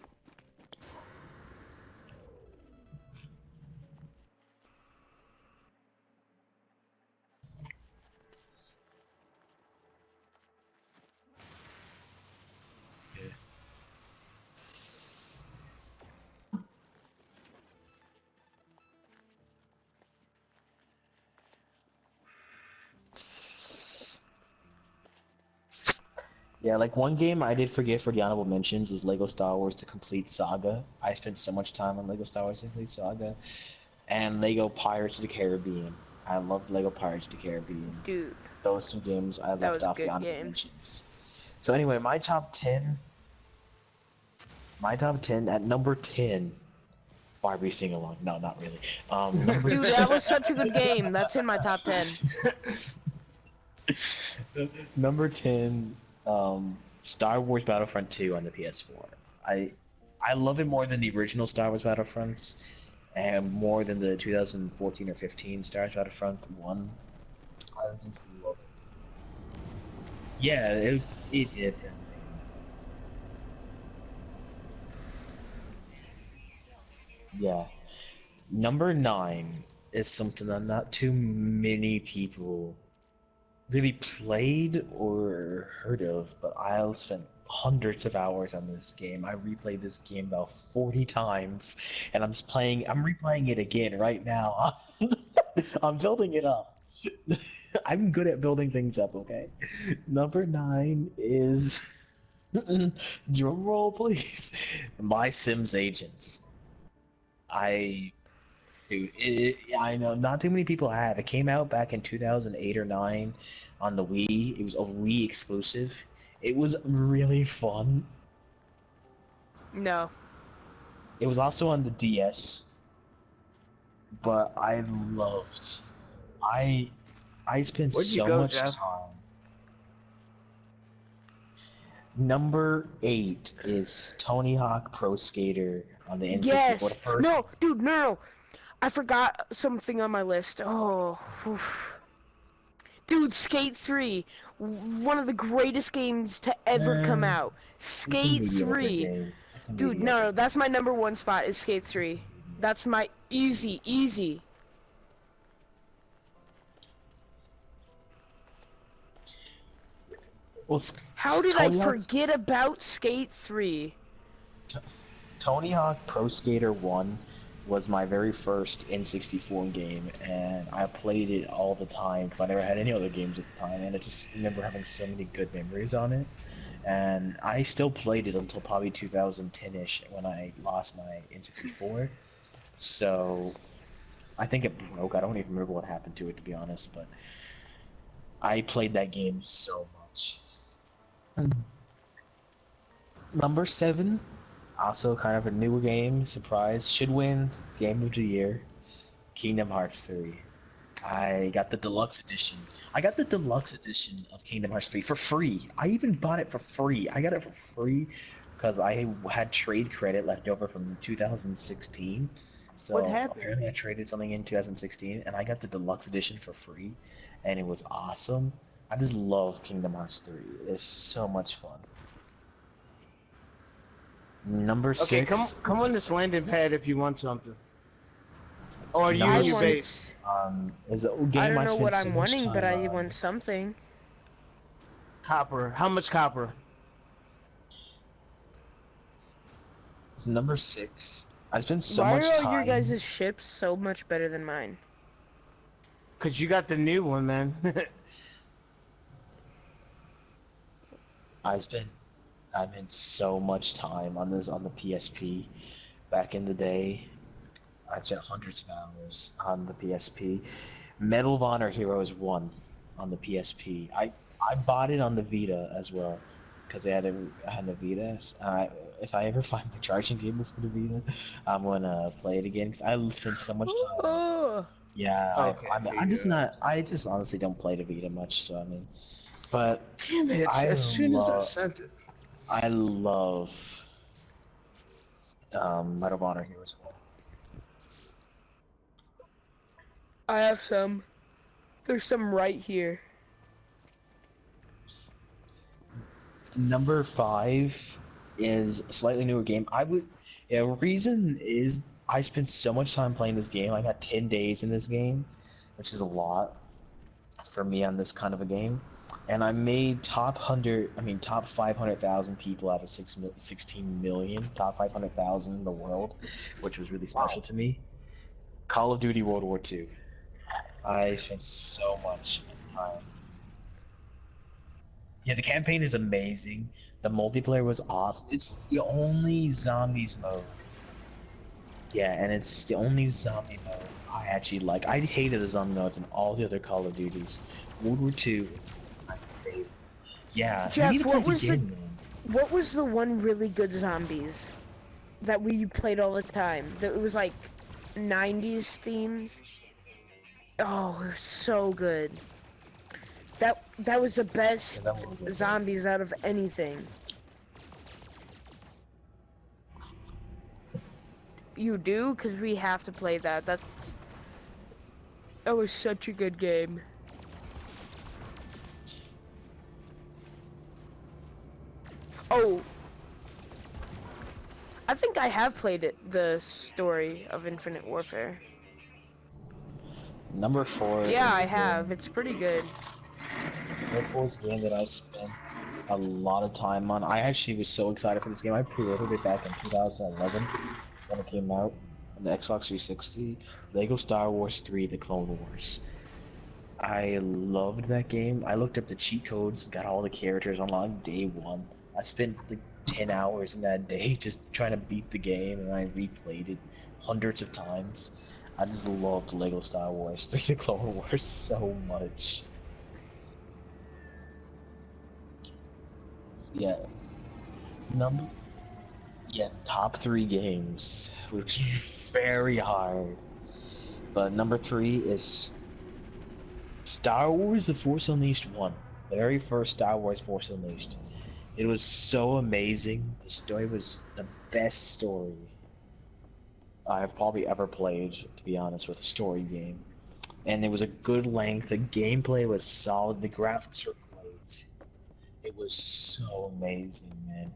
Yeah, like one game I did forget for the honorable mentions is Lego Star Wars: The Complete Saga. I spent so much time on Lego Star Wars: The Complete Saga, and Lego Pirates of the Caribbean. I loved Lego Pirates of the Caribbean. Dude, Those two games I that left was a off the good honorable game. mentions. So anyway, my top ten at number 10. Barbie sing along. No, not really. Number Dude, that was such a good game. That's in my top 10. number 10, Star Wars Battlefront 2 on the PS4. I love it more than the original Star Wars Battlefronts, and more than the 2014 or 15 Star Wars Battlefront 1. I just love it. Yeah, it did. Yeah. Number 9 is something that not too many people really played or heard of, but I spent hundreds of hours on this game. I replayed this game about 40 times, and I'm replaying it again right now. I'm building it up. I'm good at building things up, okay? Number 9 is drum roll please. My Sims Agents. I Dude, I know not too many people have. It came out back in 2008 or 9 on the Wii. It was a Wii exclusive. It was really fun. No. It was also on the DS, but I loved. I I spent Where'd you so go, much Jeff? time. Number 8 is Tony Hawk Pro Skater on the N64. The Yes. first. No, dude, no. I forgot something on my list. Oh. Oof. Dude, Skate 3. One of the greatest games to ever come Eh, out. it's a Skate mediocre 3. game. It's a Dude, mediocre no, game. that's my number one spot is Skate 3. That's my easy. Well, How did I Tony Hawk forget about Skate 3? Tony Hawk Pro Skater 1 was my very first N64 game, and I played it all the time because I never had any other games at the time, and I just remember having so many good memories on it. And I still played it until probably 2010-ish when I lost my N64. So I think it broke. I don't even remember what happened to it, to be honest, but I played that game so much. Number 7, also kind of a newer game, surprise, should win Game of the Year, Kingdom Hearts 3. I got the deluxe edition. I got the deluxe edition of Kingdom Hearts 3 for free. I even bought it for free. I got it for free because I had trade credit left over from 2016. What So happened? apparently I traded something in 2016 and I got the deluxe edition for free and it was awesome. I just love Kingdom Hearts 3. It's so much fun. Number Okay, 6. come on this landing pad if you want something. Or you Number and your want- base. 6 is a game I don't know spent what so I'm much wanting, but time I on. want something. Copper. How much copper? It's number 6. I spent so Why much are all time. your guys' ships so much better than mine? Cause you got the new one, man. I spent so much time on this on the PSP back in the day. I spent hundreds of hours on the PSP. Medal of Honor Heroes 1 on the PSP. I bought it on the Vita as well because I had the Vita. If I ever find my charging cable for the Vita, I'm gonna play it again because I spent so much time. Oh, Yeah, Okay, I'm just yeah. not. I just honestly don't play the Vita much. So I mean, but Damn it! I As soon as I love sent it. I love Medal of Honor Heroes 1. I have some. There's some right here. Number 5 is a slightly newer game. Reason is I spent so much time playing this game. I got 10 days in this game, which is a lot for me on this kind of a game. And I made top 500,000 people out of 16 million, top 500,000 in the world, which was really special to me. Call of Duty World War II. I spent so much time. Yeah, the campaign is amazing. The multiplayer was awesome. It's the only zombies mode. Yeah, and it's the only zombie mode I actually like. I hated the zombie modes in all the other Call of Duties. World War II is my favorite. Yeah, you need Jeff, to play it again, man. what was the one really good zombies that we played all the time? That it was like 90s themes. Oh, it was so good. That was the best Yeah, that one was okay. zombies out of anything. You do? Because we have to play that. That was such a good game. Oh. I think I have played it, the story of Infinite Warfare. Number 4. Yeah, is I the have. game- It's pretty good. Number 4 is the game that I spent a lot of time on. I actually was so excited for this game. I pre-ordered it back in 2011 when it came out on the Xbox 360. Lego Star Wars 3: The Clone Wars. I loved that game. I looked up the cheat codes, got all the characters unlocked day one. I spent like 10 hours in that day just trying to beat the game, and I replayed it hundreds of times. I just loved Lego Star Wars 3: The Clone Wars so much. Yeah, number yeah, top 3 games, which is very hard. But number 3 is Star Wars: The Force Unleashed 1. The very first Star Wars Force Unleashed. It was so amazing. The story was the best story I've probably ever played, to be honest, with a story game. And it was a good length. The gameplay was solid. The graphics were great. It was so amazing, man.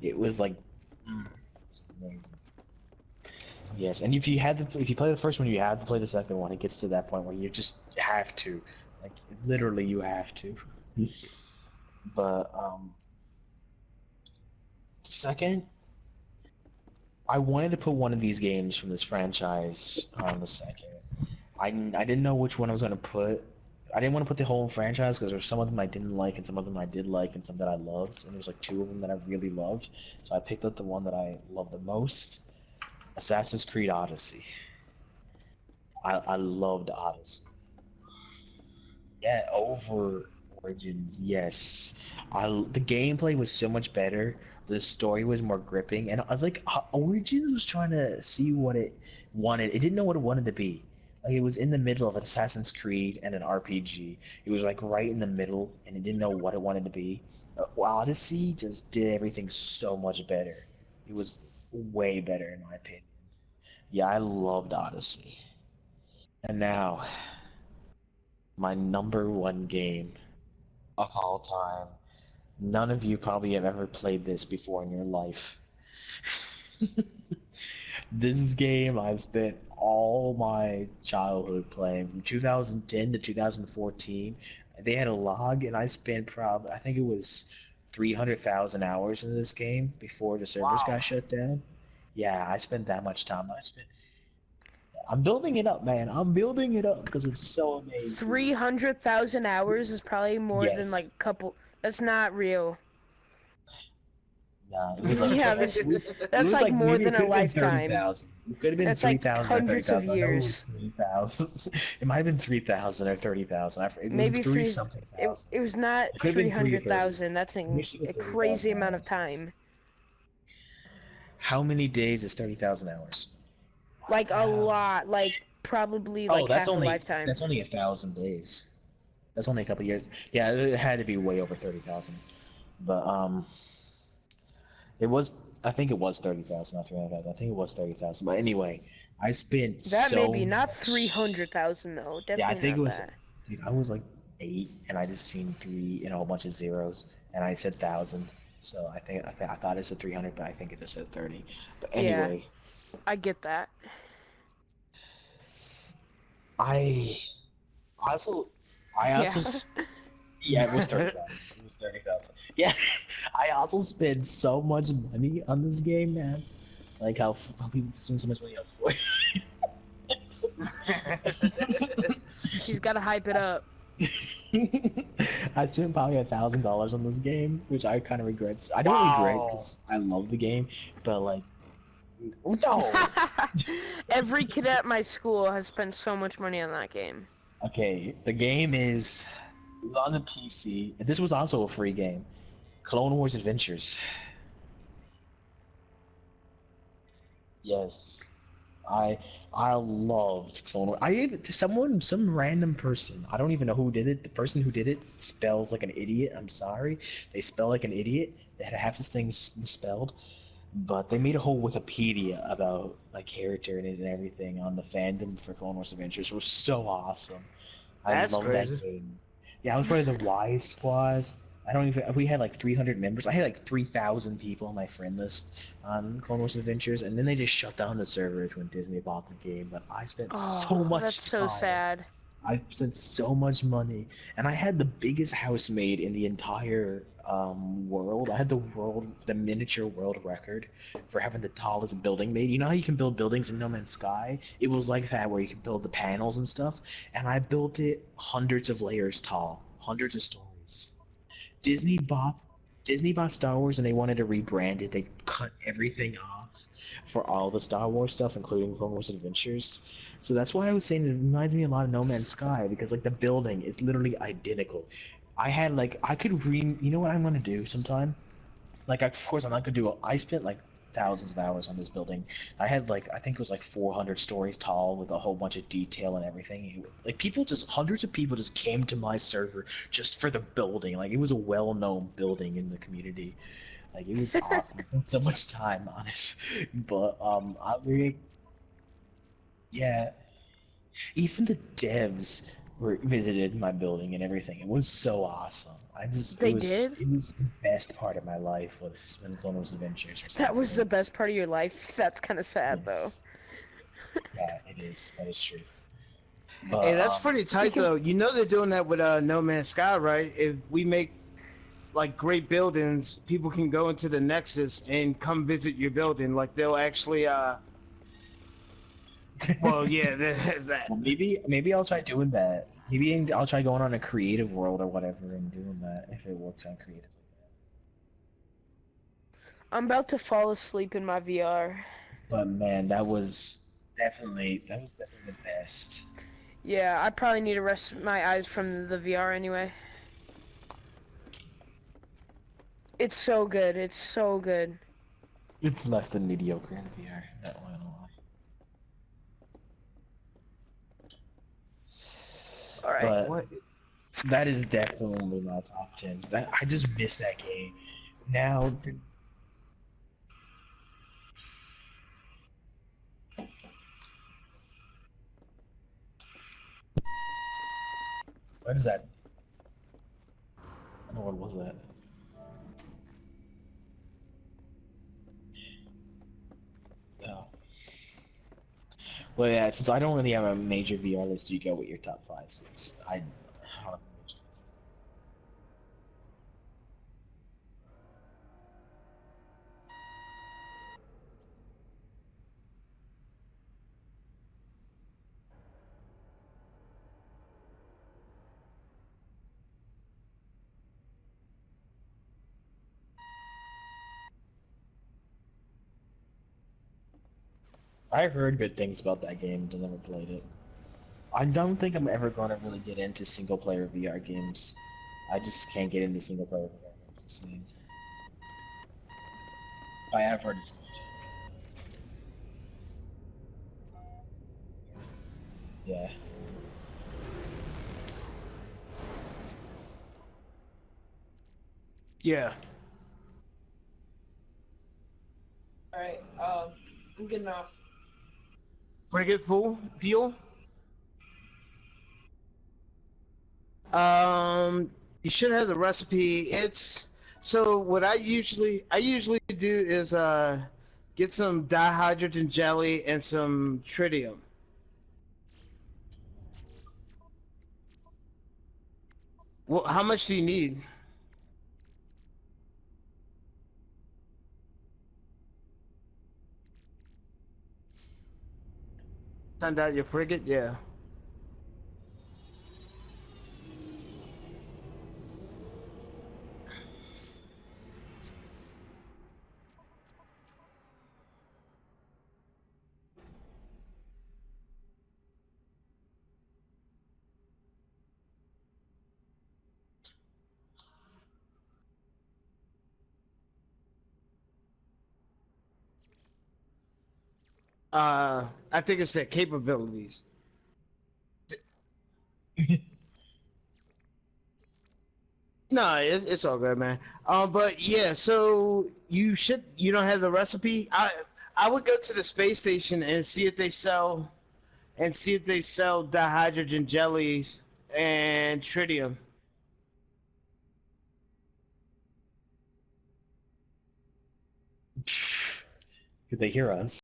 It was like, it was amazing. Yes, and if you play the first one, you have to play the second one. It gets to that point where you just have to, like, literally, you have to. But second, I wanted to put one of these games from this franchise on the second. I didn't know which one I was gonna put. I didn't want to put the whole franchise because there's some of them I didn't like and some of them I did like and some that I loved, and there's like 2 of them that I really loved. So I picked up the one that I love the most, Assassin's Creed Odyssey. I loved Odyssey. Yeah, over Origins, yes. The gameplay was so much better. The story was more gripping, and I was like, Origins was trying to see what it wanted. It didn't know what it wanted to be. Like it was in the middle of an Assassin's Creed and an RPG. It was like right in the middle, and it didn't know what it wanted to be. Odyssey just did everything so much better. It was way better in my opinion. Yeah, I loved Odyssey. And now, my number 1 game of all time. None of you probably have ever played this before in your life. This game I spent all my childhood playing from 2010 to 2014. They had a log, and I spent probably, I think it was 300,000 hours in this game before the servers Wow. got shut down. Yeah, I spent that much time. I'm building it up, man. I'm building it up because it's so amazing. 300,000 hours is probably more than like Yes. a couple. That's not real. Nah, it was like Yeah, it that's was like like more maybe it than could a have been lifetime. 30,000. It could have been That's like 3,000 or hundreds of 30,000. I know it was years. 3,000. It might have been 3,000 or 30,000. It was Maybe three three. something It, thousand. it was not It could have been 3 or 30. 300,000. That's Let me see what a 30,000 crazy amount of hours is. time. How many days is 30,000 hours? Like a Wow. lot. Like probably Oh, like half a lifetime. that's only 1,000 days. That's only a couple years. Yeah, it had to be way over 30,000. But it was. I think it was 30,000, not 300,000. I think it was 30,000. But anyway, I spent That may so be not much. 300,000 though. Yeah, I Definitely think it not was. that. Dude, I was like 8, and I just seen 3 and a whole bunch of zeros, and I said 1,000. So I thought it said 300, but I think it just said 30. But Yeah, anyway, I get that. I also I Yeah. also yeah, it was 30,000. It was 30,000. Yeah, I also spent so much money on this game, man. Like how people spend so much money on Fortnite. He's got to hype it up. I spent probably $1,000 on this game, which I kind of regret. I don't regret Wow. because I love the game, but like, no. Every kid at my school has spent so much money on that game. Okay, the game is it was on the PC. And this was also a free game. Clone Wars Adventures. Yes. I I loved Clone Wars. I even some random person. I don't even know who did it. The person who did it spells like an idiot. I'm sorry. They spell like an idiot. They had half this thing misspelled. But they made a whole Wikipedia about like character in it and everything on the fandom for Clone Wars Adventures. It was so awesome. I That's love that crazy. game. Yeah, I was part of the Y squad. I don't even. We had like 300 members. I had like 3,000 people on my friend list on Clone Wars Adventures, and then they just shut down the servers when Disney bought the game. But I spent so Oh, that's much so time. sad. I spent so much money, and I had the biggest house made in the entire world. I had the miniature world record for having the tallest building made. You know how you can build buildings in No Man's Sky? It was like that, where you can build the panels and stuff. And I built it hundreds of layers tall, hundreds of stories. Disney bought Disney bought Star Wars and they wanted to rebrand it. They cut everything off for all the Star Wars stuff, including Clone Wars Adventures. So that's why I was saying it reminds me a lot of No Man's Sky because like the building is literally identical. I could you know what I'm gonna do sometime? Like of course I'm not gonna do I spent like thousands of hours on this building. I had like I think it was like 400 stories tall with a whole bunch of detail and everything. Like people just hundreds of people just came to my server just for the building. Like it was a well-known building in the community. Like it was awesome. I spent so much time on it. But I really yeah, even the devs were visited my building and everything. It was so awesome. They did? it was the best part of my life was when Clone Wars Adventures was That was the happening. best part of your life? That's kind of sad, though. Yes. Yeah, it is. That is true. Hey, But that's pretty tight Speaking... though. You know they're doing that with No Man's Sky, right? If we make like great buildings, people can go into the Nexus and come visit your building. Like they'll actually well, yeah, there's that. well, maybe I'll try doing that. Maybe I'll try going on a creative world or whatever and doing that if it works out creatively. I'm about to fall asleep in my VR. But man, that was definitely the best. Yeah, I probably need to rest my eyes from the VR anyway. It's so good. It's so good. It's less than mediocre in VR. Not gonna lie. All right. But What? that is definitely my top 10. That I just miss that game. Now, what is that? I don't know what was that. Oh. Well, yeah, since I don't really have a major VR list, you go with your top five. Since I don't have a major list. I've heard good things about that game, but never played it. I don't think I'm ever going to really get into single player VR games. I just can't get into single player VR games the same. I have heard it's good. Yeah. Yeah. All right. I'm getting off. Frigate fuel. You should have the recipe. It's so what I usually do is get some dihydrogen jelly and some tritium. Well, how much do you need? Send out your frigate, yeah. I think it's their capabilities. No, it's all good, man. But yeah, so you don't have the recipe. I would go to the space station and see if they sell dihydrogen jellies and tritium. Could they hear us?